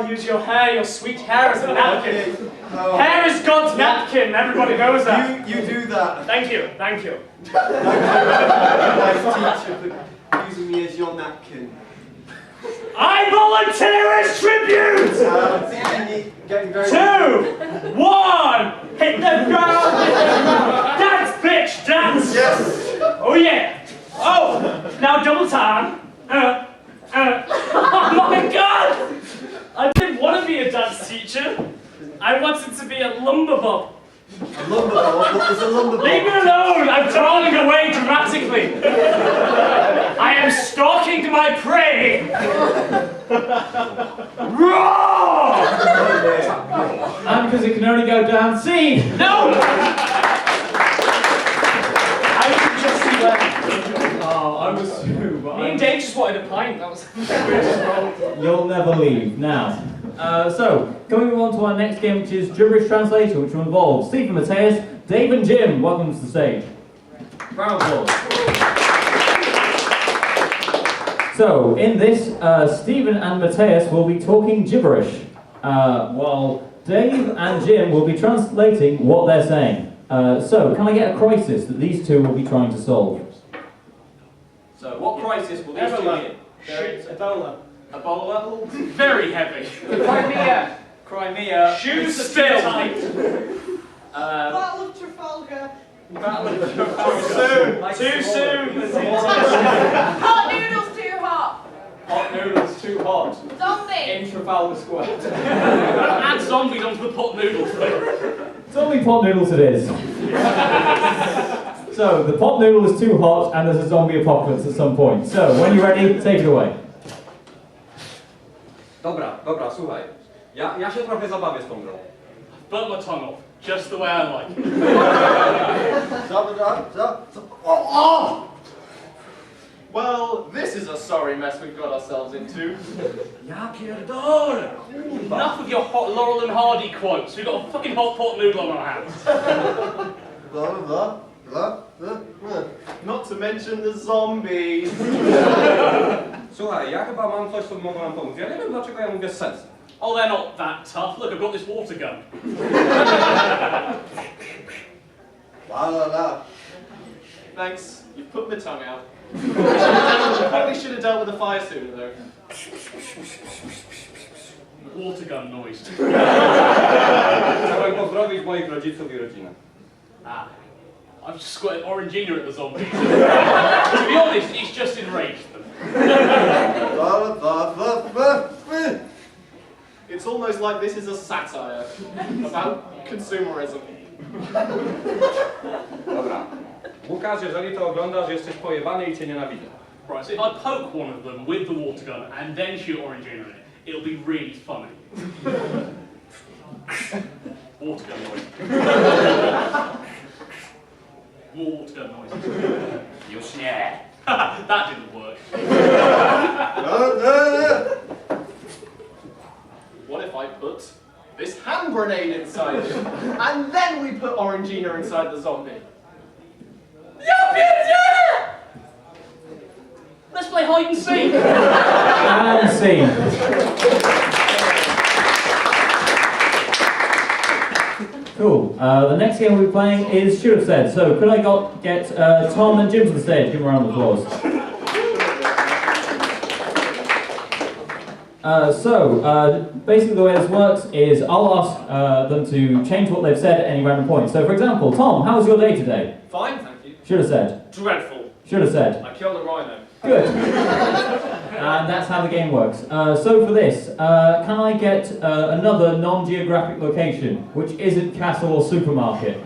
Use your hair. Your sweet hair as a napkin. Okay. No. Hair is God's napkin. Everybody knows that. You do that. Thank you. Thank you. Nice teacher for using me as your napkin. I volunteer as tribute. Getting very 2, 1. Hit the ground. Dance, bitch. Dance. Yes. Oh yeah. Oh. Now double time. Oh my God. I didn't want to be a dance teacher. I wanted to be a lumberbob. A lumberbob? What is a lumberbob? Leave me alone! I'm drawing away dramatically. I am stalking my prey. Roar! And because it can only go down C. No! I was just Oh, I was too, but Me and Dave just wanted a pint. That was. You'll never leave. Now, so, coming on to our next game, which is Gibberish Translation, which will involve Stephen, Mateusz, Dave and Jim. Welcome to the stage. Round of applause. So, in this, Stephen and Mateusz will be talking gibberish, while Dave and Jim will be translating what they're saying. So, can I get a crisis that these two will be trying to solve? So, what crisis will these two be in? Ebola. Ebola? Very heavy. Crimea. Crimea. Shoes still tight. Battle of Trafalgar. Battle of Too soon. Hot noodles too hot. Hot noodles too hot. Zombie! In Trafalgar Square. Add zombies onto the pot noodles thing. Zombie pot noodles it is. So, the pot noodle is too hot and there's a zombie apocalypse at some point. So, when you're ready, take it away. Dobra, słuchaj. Ja się trochę zabawię z tą grą. Burnt my tongue off, just the way I like it. Well, this is a sorry mess we've got ourselves into. Ja pierdolę! Enough of your hot Laurel and Hardy quotes. We've got a fucking hot pot noodle on our hands. Not to mention the zombies. Słuchaj, ja chyba mam coś, co mogło nam pomóc. Ja nie wiem, dlaczego ja mówię z sensem. Oh, they're not that tough. Look, I've got this water gun. Thanks, you've put my tongue out. Probably should have dealt with the fire sooner, though. Water gun noise. Chciałem pozdrowić moich rodziców i rodzinę. Ah, I've just squirted Orangina at the zombies. To be honest, it's just enraged them. It's almost like this is a satire about consumerism. Dobra. Łukasz, jeżeli to oglądasz, jesteś pojebany i cię nienawidzę. Right, so if I poke one of them with the water gun and then shoot Orangina in it, it'll be really funny. Water gun noise. More water gun noise. Już nie. That didn't work. What if I put this hand grenade inside it, and then we put Orangina inside the zombie? Let's play hide and seek. And scene. Cool. The next game we'll be playing is Should Have Said. So, could I get Tom and Jim to the stage? Give them a round of applause. Basically the way this works is I'll ask them to change what they've said at any random point. So, for example, Tom, how was your day today? Fine, thank you. Should have said. Dreadful. Should have said. I killed a rhino. Good. And that's how the game works. So for this, can I get another non-geographic location, which isn't castle or supermarket?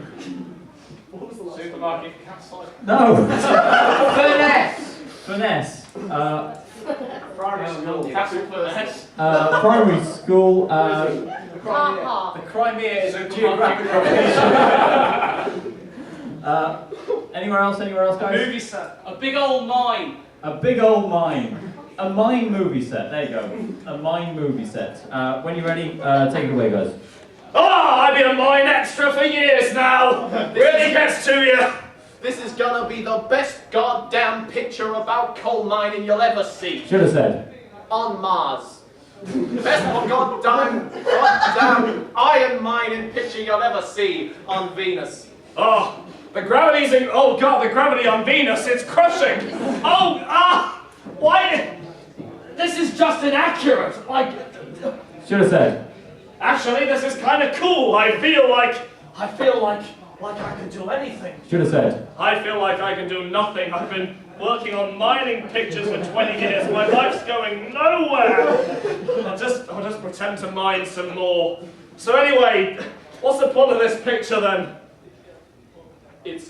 Supermarket, castle. No! Finesse. Finesse. Primary school. Castle Finesse. Primary school. Ha The Crimea is a geographic location. Anywhere else, guys? Movie set. A big old mine. A big old mine. A mine movie set. There you go. A mine movie set. When you're ready, take it away, guys. I've been a mine extra for years now. Really gets to you. This is gonna be the best goddamn picture about coal mining you'll ever see. Should have said. On Mars. Best goddamn iron mining picture you'll ever see on Venus. The gravity on Venus, it's crushing. Why? This is just inaccurate. Should have said. Actually, this is kind of cool. I feel like I can do anything. Should have said. I feel like I can do nothing. I've been working on mining pictures for 20 years. My life's going nowhere. I'll just pretend to mine some more. So anyway, what's the plot of this picture then? It's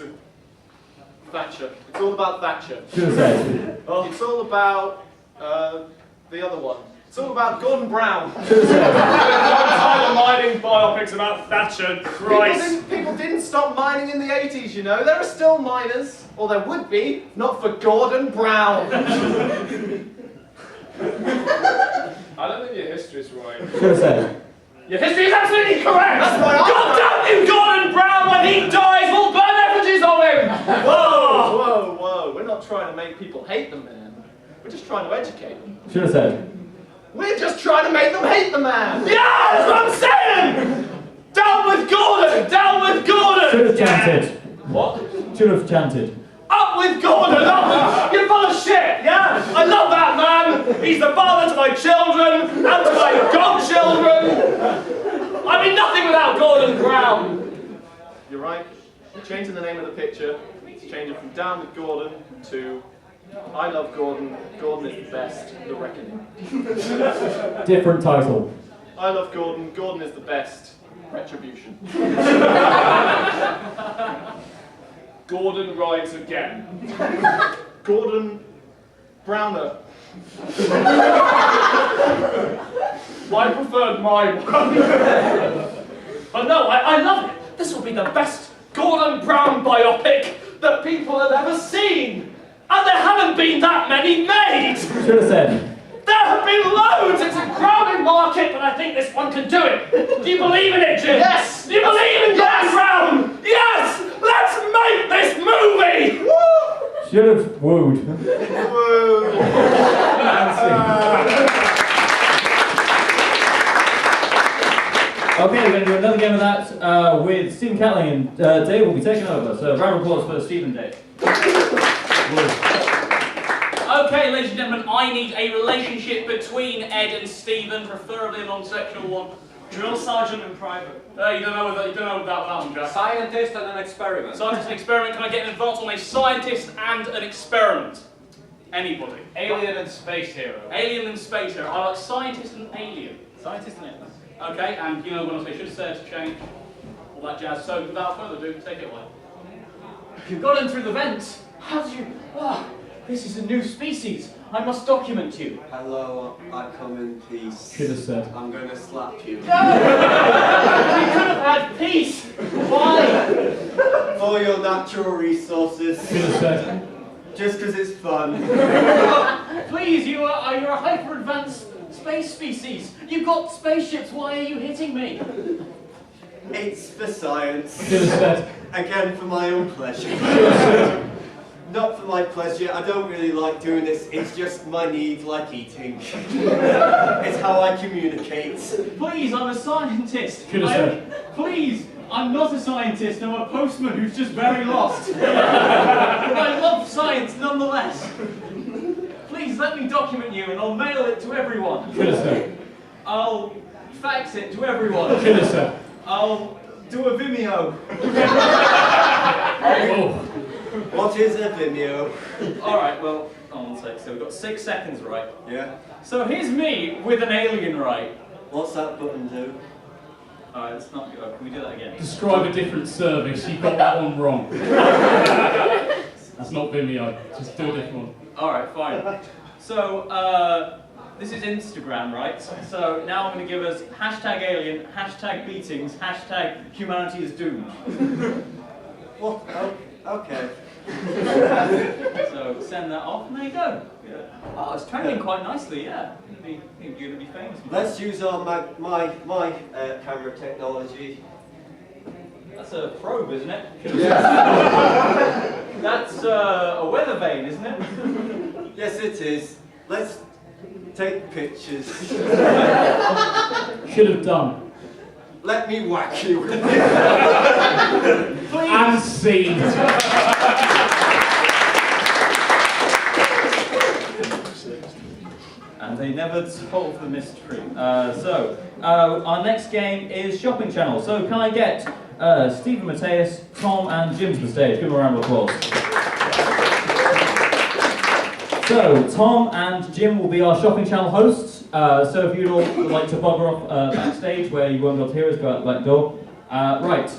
Thatcher. It's all about Thatcher. Should have said. It's all about the other one. It's all about Gordon Brown. Should have said. I'm mining biopics about Thatcher. Christ. People didn't stop mining in the 80s, you know. There are still miners, or there would be, not for Gordon Brown. I don't think your history's right. Should have said. Your history is absolutely correct! That's why God damn you, Gordon Brown! When he dies, we'll burn effigies of him! Whoa. We're not trying to make people hate the man. We're just trying to educate them. Should have said. We're just trying to make them hate the man! Yeah, that's what I'm saying! Down with Gordon! Down with Gordon! Should have chanted. What? Should have chanted. Up with Gordon! You're full of shit, yeah? I love that man! He's the father to my children, and to my godchildren! I'd be nothing without Gordon Brown! You're right. Changing the name of the picture. Change it from Down with Gordon to I love Gordon. Gordon is the best. The Reckoning. Different title. I love Gordon. Gordon is the best. Retribution. Gordon rides again. Gordon Browner. I preferred my one. But no, I love it. This will be the best Gordon Brown biopic that people have ever seen. And there haven't been that many made. Should have said. There have been loads. It's a crowded market, but I think this one can do it. Do you believe in it, Jim? Yes. Do you believe in Gordon Brown? Yes. Let's make this movie. Woo! Should have wooed. Okay, we're going to do another game of that with Stephen Catling, and Dave will be taking over. So round of applause for Stephen and Dave. Okay, ladies and gentlemen, I need a relationship between Ed and Stephen, preferably a non-sexual one. Drill sergeant and private. You don't know about that one, Jack. Scientist and an experiment. Scientist and experiment. Can I get an advance on a scientist and an experiment? Anybody? Alien and space hero. Alien and space hero. I like scientist and alien. Scientist and alien. Okay, and you know what I should have said to change all that jazz. So without further ado, take it away. You got in through the vents. How did you? Ah, this is a new species. I must document you. Hello, I come in peace. Should have said. I'm going to slap you. No! We could have had peace. Why? For your natural resources. Should have said. Just because it's fun. Please, you're a hyper-advanced space species. You've got spaceships. Why are you hitting me? It's for science. Should have said. Again, for my own pleasure. Not for my pleasure. I don't really like doing this. It's just my need, like eating. It's how I communicate. Please, I'm a scientist. Should have said. Please, I'm not a scientist. I'm a postman who's just very lost. But I love science nonetheless. Please let me document you and I'll mail it to everyone. Should have said. I'll fax it to everyone. Should have said. I'll do a Vimeo. Oh. What is a Vimeo? Alright, well, hold on a sec. So we've got 6 seconds, right? Yeah. So here's me with an alien, right? What's that button do? Alright, that's not good. Can we do that again? Describe a different service. You got that one wrong. That's not Vimeo. Just do a different one. Alright, fine. So, this is Instagram, right? So now I'm going to give us #alien, #beatings, #humanity is doomed. What? Oh, okay. So send that off and there you go. Yeah. Oh, it's trending quite nicely, yeah. You're going to be famous. Let's use our my camera technology. That's a probe, isn't it? Yeah. That's a weather vane, isn't it? Yes, it is. Let's take pictures. Should have done. Let me whack you. And scene. And they never solve the mystery. Our next game is Shopping Channel. So can I get Stephen, Mateusz, Tom and Jim to the stage? Give them a round of applause. So, Tom and Jim will be our Shopping Channel hosts. So if you'd all like to bugger off backstage where you won't be able to hear us, go out the back door. Right.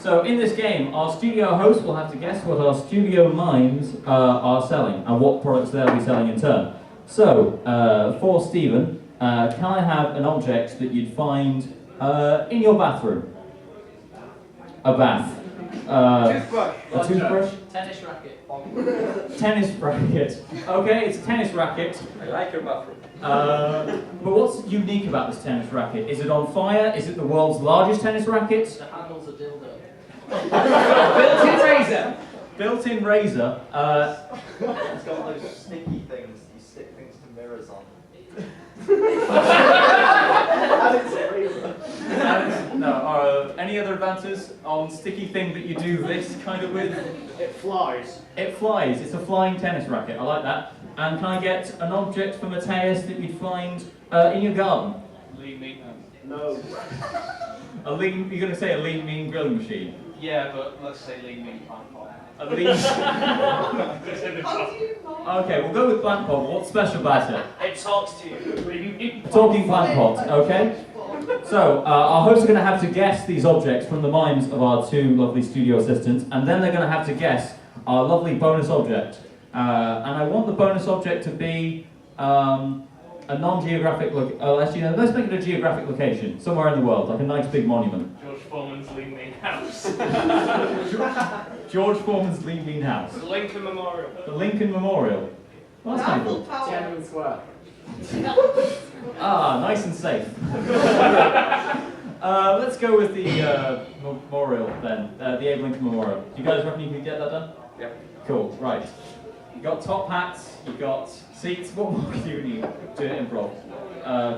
So in this game, our studio hosts will have to guess what our studio mimes are selling and what products they'll be selling in turn. So, for Stephen, can I have an object that you'd find in your bathroom? A bath. Toothbrush. A toothbrush? Tennis racket. Tennis racket. Okay, it's a tennis racket. I like your bathroom. But what's unique about this tennis racket? Is it on fire? Is it the world's largest tennis racket? The handle's a dildo. Built-in razor. Built-in razor. It's got those sticky things, you stick things to mirrors on. And it's a razor. Any other advances on sticky thing that you do this kind of with? It flies. It flies. It's a flying tennis racket. I like that. And can I get an object for Mateusz that you'd find in your garden? Lean meat. No. You're going to say a lean mean grilling machine? Yeah, but let's say lean meat pan pot. At least. Okay, we'll go with plant pot. What's special about it? It talks to you. Talking plant pot, okay? So, our hosts are going to have to guess these objects from the minds of our two lovely studio assistants, and then they're going to have to guess our lovely bonus object. And I want the bonus object to be a non-geographic actually, no, let's make it a geographic location, somewhere in the world, like a nice big monument. George Foreman's Lean Mean House. George Foreman's Lean Mean House. The Lincoln Memorial. The Lincoln Memorial. Well, that's kind of cool. Tiananmen Square. Ah, nice and safe. Let's go with the memorial then, the Abe Lincoln Memorial. Do you guys reckon you can get that done? Yep. Cool, right. You got top hats, you got seats, what more do you need to improv?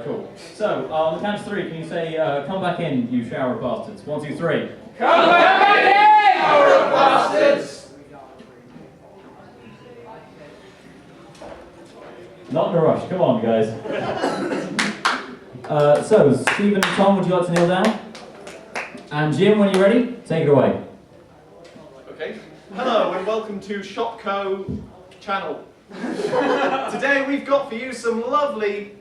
Cool. So, on the count of three, can you say, come back in, you shower of bastards? 1, 2, 3. Come back in, shower of bastards! Not in a rush, come on, guys. So, Stephen and Tom, would you like to kneel down? And Jim, when you're ready, take it away. Okay. Hello and welcome to Shopco channel. Today we've got for you some lovely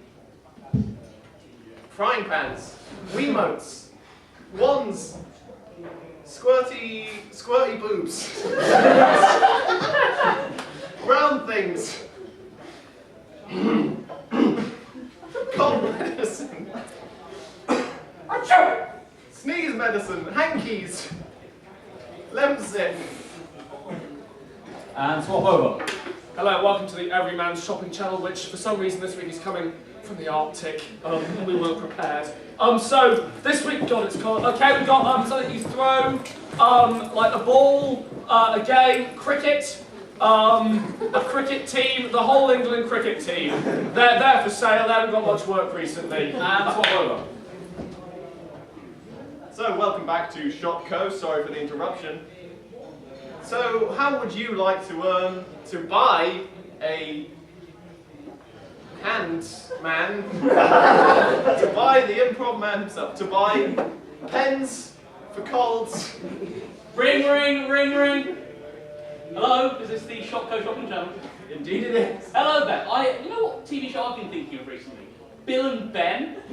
frying pans, Wiimotes, wands, squirty boobs, round things, cold medicine, sneeze medicine, hankies, Lemsip. And swap over. Hello, welcome to the Everyman's Shopping Channel, which for some reason this week is coming from the Arctic. We weren't prepared. So this week, God, it's called. Okay, we've got something you throw, like a ball, a game, cricket, a cricket team, the whole England cricket team. They're there for sale. They haven't got much work recently. And swap over. So welcome back to Shopco. Sorry for the interruption. So, how would you like to buy a hand man, to buy the improv man himself, to buy pens for colds? Ring, ring, ring, ring. Hello, is this the Shopco Shopping Channel? Indeed it is. Hello there. You know what TV show I've been thinking of recently? Bill and Ben.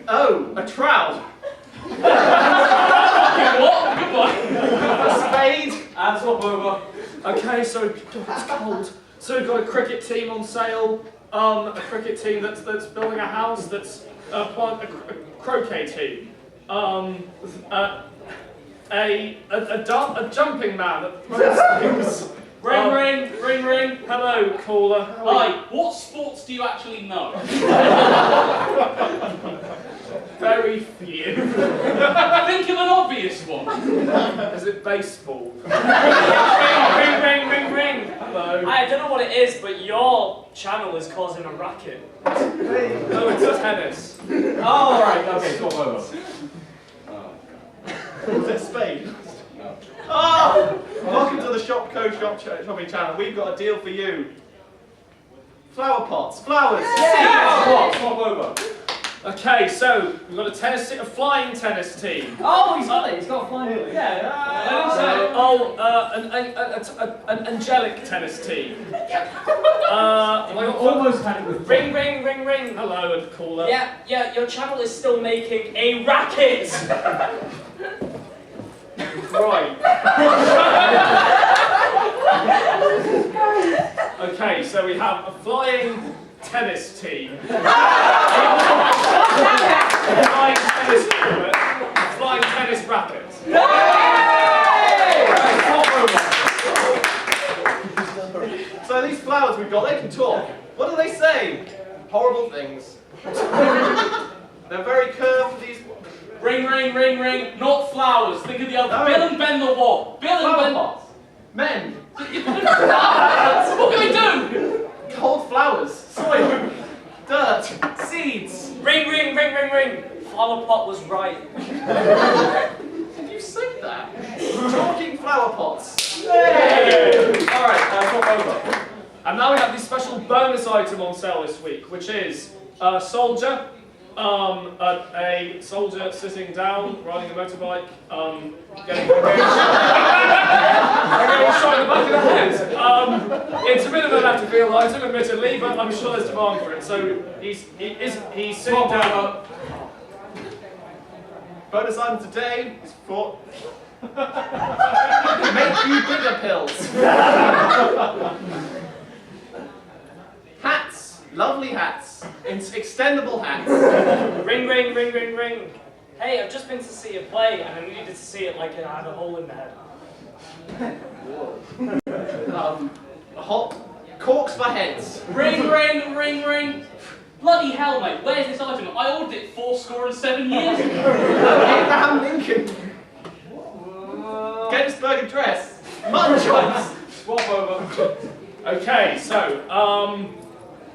Oh, a trowel. What? Goodbye. A spade. And swap over. Okay, so God, it's cold. So we've got a cricket team on sale. A cricket team that's building a house. That's a croquet team. A jumping man that throws things. Ring, ring, ring, ring. Hello, caller. Hi, what sports do you actually know? Very few. Think of an obvious one. Is it baseball? Ring, ring, ring, ring. Hello. I don't know what it is, but your channel is causing a racket. No, it's tennis. Oh, right, okay, swap over. Was it spade? No. Oh! Welcome to the Shopco Shopping Channel. We've got a deal for you. Flower pots, flowers. Yeah! Swap over. Okay, so we've got a flying tennis team. Oh, he's got it. He's got a flying wheel. An angelic tennis team. I almost had it with Ring, ring, ring, ring. Hello, and caller. Yeah, your channel is still making a racket. Right. Okay, so we have a flying tennis team. Flying tennis tournament. Flying tennis rackets. So these flowers we've got, they can talk. What do they say? Horrible things. They're very curved, these... Ring, ring, ring, ring. Not flowers. Think of the other. Oh. Bill and Ben the what? Bill and Flower Ben. pots. Men. What can I do? Cold flowers. Soil. Dirt. Seeds. Ring, ring, ring, ring, ring. Flower pot was right. Did you say that? Talking flower pots. Alright, swap over. And now we have this special bonus item on sale this week, which is a soldier. A soldier sitting down, riding a motorbike, getting engaged. getting shot in the back of the head. It's a bit of a left field item, admittedly, but I'm sure there's demand for it. So he's sitting down. Bonus item today is for make you bigger pills. Hats, lovely hats, extendable hats. Ring, ring, ring, ring, ring. Hey, I've just been to see a play and I needed to see it like it had a hole in the head. Hot corks for heads. Ring, ring, ring, ring. Bloody hell, mate, where's this item? I ordered it 7 years ago. Abraham Lincoln. Gettysburg Address. Mutton chops. Swap over. Okay, so,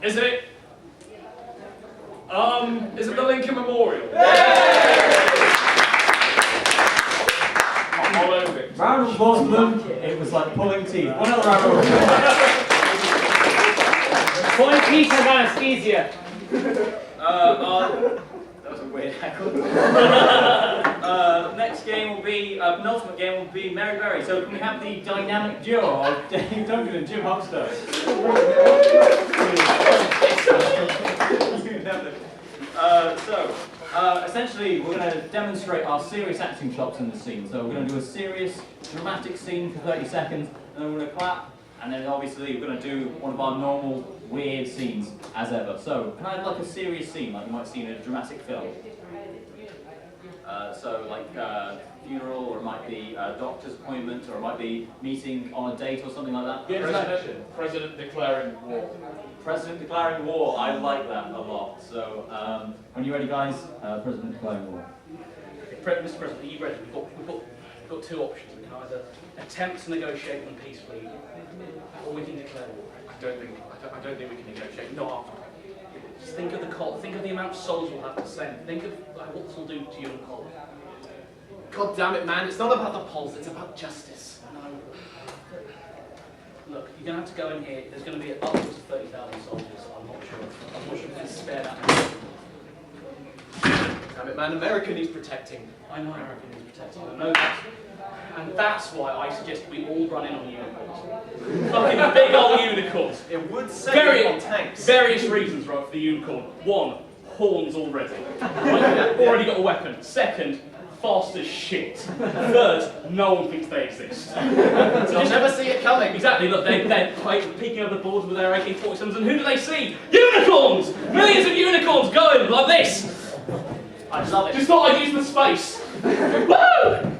is it the Lincoln Memorial? All over it. Round of applause for them. It was like pulling teeth. One other round of applause. Pulling teeth has anesthesia. That was a weird heckle. Next game will be, penultimate game will be Mary Berry. So can we have the dynamic duo of Dave Duncan and Jim Huckster? Essentially, we're going to demonstrate our serious acting chops in the scene. So we're going to do a serious, dramatic scene for 30 seconds, and then we're going to clap, and then obviously we're going to do one of our normal, weird scenes, as ever. So, can I have like a serious scene, like you might see in a dramatic film? Funeral, or it might be a doctor's appointment, or it might be meeting on a date or something like that. President declaring war. President declaring war, I like that a lot. So, when you're ready guys, President declaring war. Mr. President, are you ready? We've got two options. We can either attempt to negotiate them peacefully, or we can declare war. I don't think we can negotiate. Not after. Just think of the cost. Think of the amount of souls we'll have to send. Think of what this will do to you and Cole. God damn it, man! It's not about the polls. It's about justice. No. Look, you're going to have to go in here. There's going to be upwards of 30,000 soldiers. I'm not sure we can spare that many. Damn it, man! America needs protecting. I know America needs protecting. I know that. And that's why I suggest we all run in on unicorns. Fucking big old unicorns. It would save on tanks. Various reasons, right, for the unicorn. One, horns already. Right? Already got a weapon. Second, fast as shit. Third, no one thinks they exist. So you'll never see it coming. Exactly, look, they're peeking over the boards with their AK-47s, and who do they see? Unicorns! Millions of unicorns going like this! I love it. Just thought I'd use the space. Woo!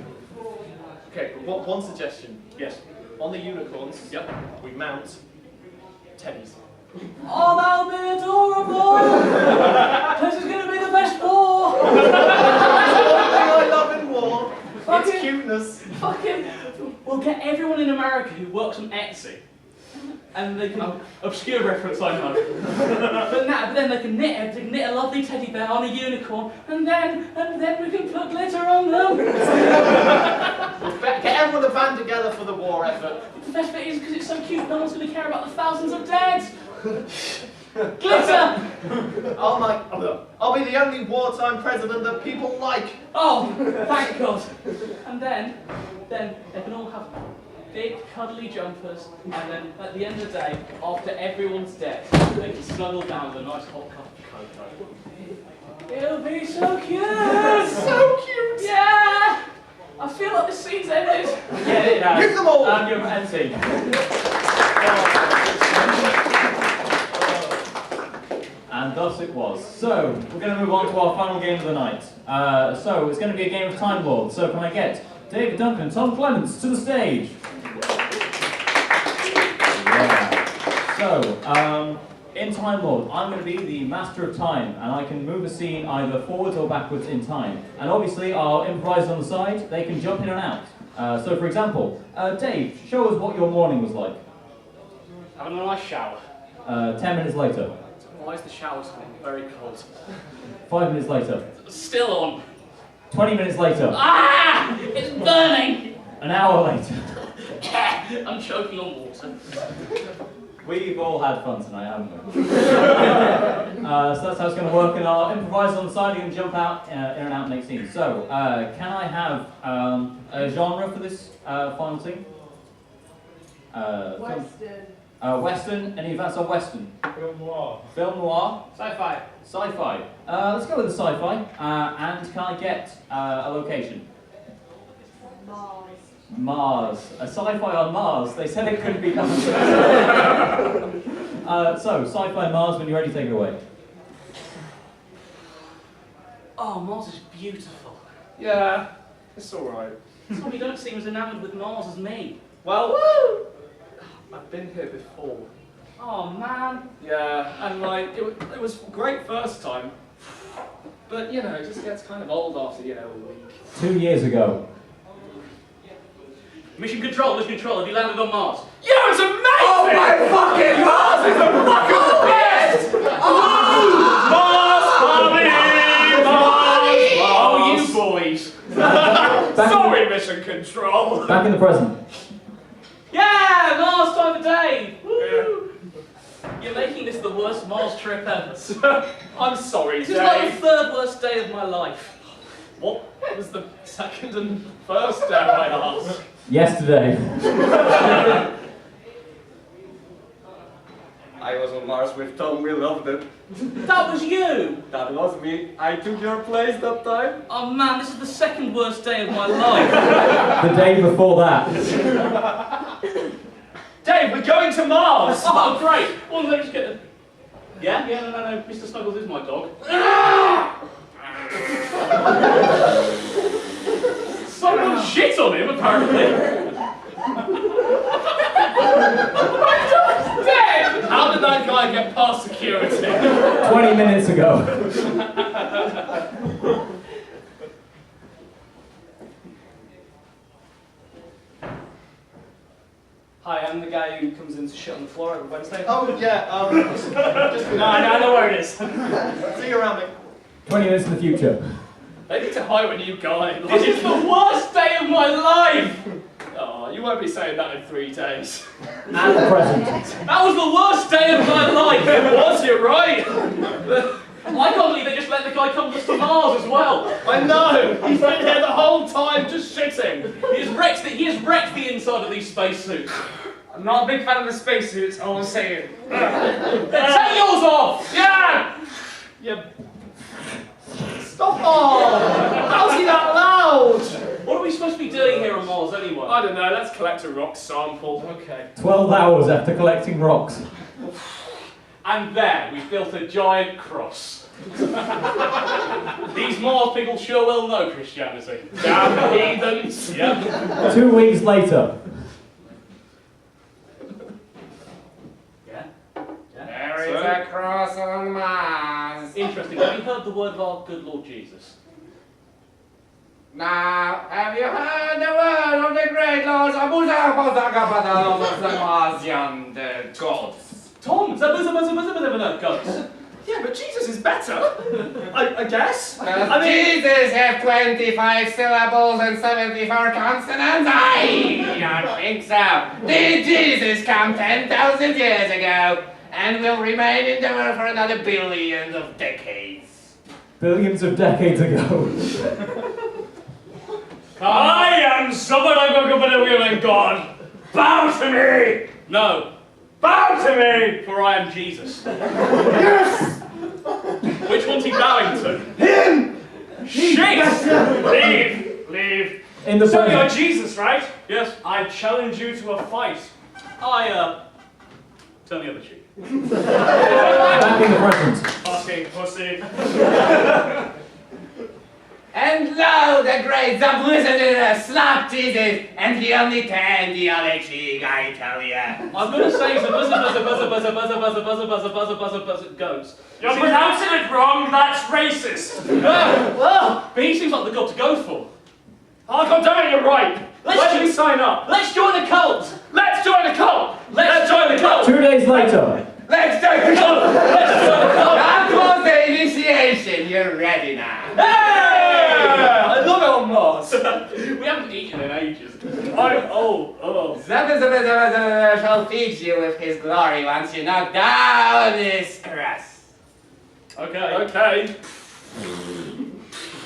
Okay, but one suggestion. Yes. On the unicorns, Yep. we mount teddies. Oh, that'll be adorable! This is going to be the best war! I love in war. It's cuteness. Fucking, we'll get everyone in America who works on Etsy. And they can, obscure reference I know. but then they can knit a lovely teddy bear on a unicorn, and then we can put glitter on them. Get everyone to band together for the war effort. The best bit is because it's so cute, no one's going to care about the thousands of dead. Glitter! I'll be the only wartime president that people like. Oh, thank God. And then they can all have big cuddly jumpers, and then at the end of the day, after everyone's dead, they can snuggle down with a nice hot cup of cocoa. It'll be so cute! So cute! Yeah! I feel like the scene's ended. Yeah, it has. Hit them all! And you're empty. And thus it was. So, we're going to move on to our final game of the night. So, it's going to be a game of Time Lord. So, can I get David Duncan and Tom Clements to the stage? Yeah. So, in Time Lord, I'm going to be the master of time, and I can move a scene either forwards or backwards in time. And obviously, our improvisers on the side, they can jump in and out. So, for example, Dave, show us what your morning was like. Having a nice shower. 10 minutes later. Why is the shower still very cold? 5 minutes later. Still on. 20 minutes later. Ah! It's burning! An hour later. I'm choking on water. We've all had fun tonight, haven't we? So that's how it's going to work. And our improvisers on the side, you can jump out, in and out, and make scenes. So, can I have a genre for this final scene? Western. Western. Any advance on Western? Film noir. Film noir. Sci-fi. Sci-fi. Let's go with the sci-fi. And can I get a location? Mars. Mars. A sci-fi on Mars. They said it couldn't be done. So, sci-fi Mars, when you're ready, take it away. Oh, Mars is beautiful. Yeah, it's alright. Tom, you don't seem as enamoured with Mars as me. Well, I've been here before. Oh, man. Yeah, and like, it was great first time. But, you know, it just gets kind of old after, a week. 2 years ago. Mission Control, have you landed on Mars? Yeah, it's amazing! Oh my fucking Mars is the fucking best! Mars, Mars! Oh, you boys. Sorry, Mission Control. Back in the present. Yeah, Mars time of day! Woo! You're making this the worst Mars trip ever. I'm sorry, This Dave. is like the third worst day of my life. What was the second and first day, I asked? Yesterday. I was on Mars with Tom, we loved it. That was you! That was me. I took your place that time. Oh man, this is the second worst day of my life. The day before that. Dave, we're going to Mars! Oh, great! Well, let's get a... Yeah, no, Mr. Snuggles is my dog. Someone shit on him, apparently. My dog's dead! How did that guy get past security? 20 minutes ago. Hi, I'm the guy who comes in to shit on the floor every Wednesday. Oh, yeah, just No, I know where it is. see you around me. 20 minutes in the future. They need to hire a new guy. This is the worst day of my life! Oh, you won't be saying that in 3 days. And the present. That was the worst day of my life! It was, you're right. I can't believe they just let the guy come with us to Mars as well. I know. He's been here the whole time just shitting. He has wrecked the inside of these spacesuits. I'm not a big fan of the spacesuits, all I'm saying. Take yours off! Yeah. Yeah. Stop on! How's he that loud? What are we supposed to be doing here on Mars anyway? I don't know. Let's collect a rock sample. Okay. 12 hours after collecting rocks. And there, we've built a giant cross. These Mars people sure will know Christianity. Damn heathens. Yep. 2 weeks later. Yeah? There is a cross on Mars. Interesting. Have you heard the word of our good Lord Jesus? Now, have you heard the word of the great Lord of the Marsian, the gods? Tom! Goats. Yeah, but Jesus is better. I guess. Does I mean, Jesus have 25 syllables and 74 consonants? I don't think so. Did Jesus come 10,000 years ago and will remain in the world for another billions of decades? Billions of decades ago. I am someone I'm God. Bow to me. No. Bow to me. For I am Jesus. Yes. Which one's he bowing to? Him. Shit! Leave. In the So you're present. Jesus, right? Yes. I challenge you to a fight. Turn the other cheek. Back in the present. Fucking pussy. And lo, the great Zabuza slapped Jesus, and he only turned the other cheek, I tell ya. I'm gonna say it's a buzzer goats. You're pronouncing it wrong. That's racist. Well, but he seems like the god to go for. Oh, God damn it, you're right. Where do we sign up? Let's join a cult! Let's join the cult. Let's join the cult! 2 days later. Let's do it! That was the initiation, you're ready now. I love it on Mars. We haven't eaten in ages. Zabuza shall feed you with his glory once you knock down this crust. Okay.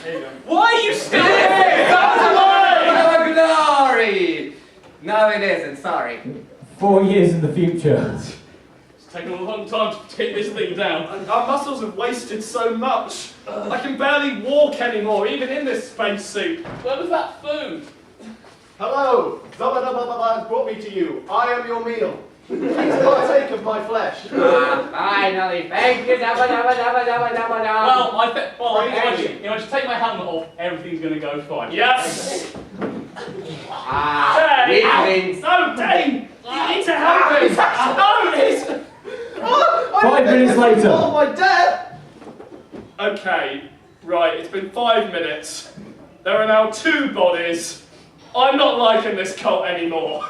There you go. Why are you still Hey, here? that's the glory! No, it isn't, sorry. 4 years in the future. It's taken a long time to take this thing down. Our muscles have wasted so much. I can barely walk anymore, even in this spacesuit. Where was that food? Hello, Zabba Dabba Dabba has brought me to you. I am your meal. Please partake of my flesh. Finally, thank you, dabba dabba dabba dabba dabba dabba. If I just take my helmet off, everything's going to go fine. Yes! Weaklings. No, Dane! You need to help me! No, it's... 5 minutes later. Oh, my dad! Okay, right, it's been 5 minutes. There are now 2 bodies. I'm not liking this cult anymore.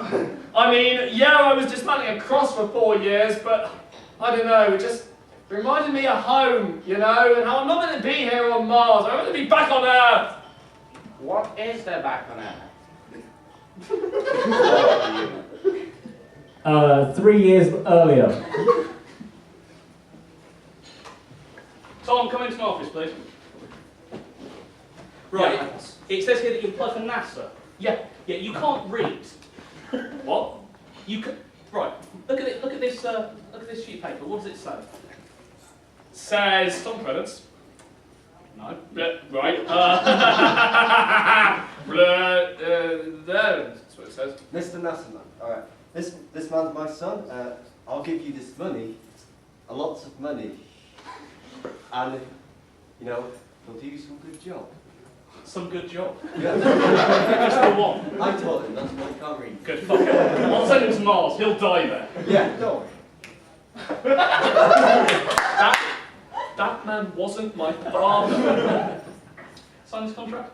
I mean, yeah, I was dismantling a cross for 4 years, but I don't know, it just reminded me of home, you know, and how I'm not meant to be here on Mars. I'm meant to be back on Earth. What is there back on Earth? 3 years earlier. Tom, come into my office, please. Right, Yeah. it says here that you apply for NASA. Yeah, you can't read. What? You can. Right, look at it. Look at this sheet of paper. What does it say? Says Tom Clements. No. Right. That's what it says. Mr. Nasserman, alright. This man's my son. I'll give you this money. Lots of money. And, you know, he'll do you some good job. Some good job. Yeah. Just the one. I told him, that's why he can't read. Good fucker. I'll send him to Mars. He'll die there. Yeah, don't worry. That man wasn't my father. Sign this contract.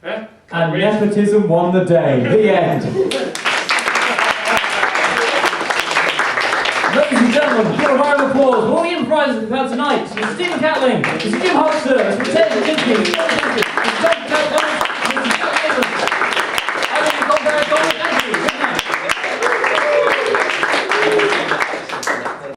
Yeah? And nepotism won the day. The end. Ladies and gentlemen, give a round of applause for all the improvisers we've had tonight. Mr. Stephen Catling, Mr. Jim Holster, Mr. Ted Jurczyński.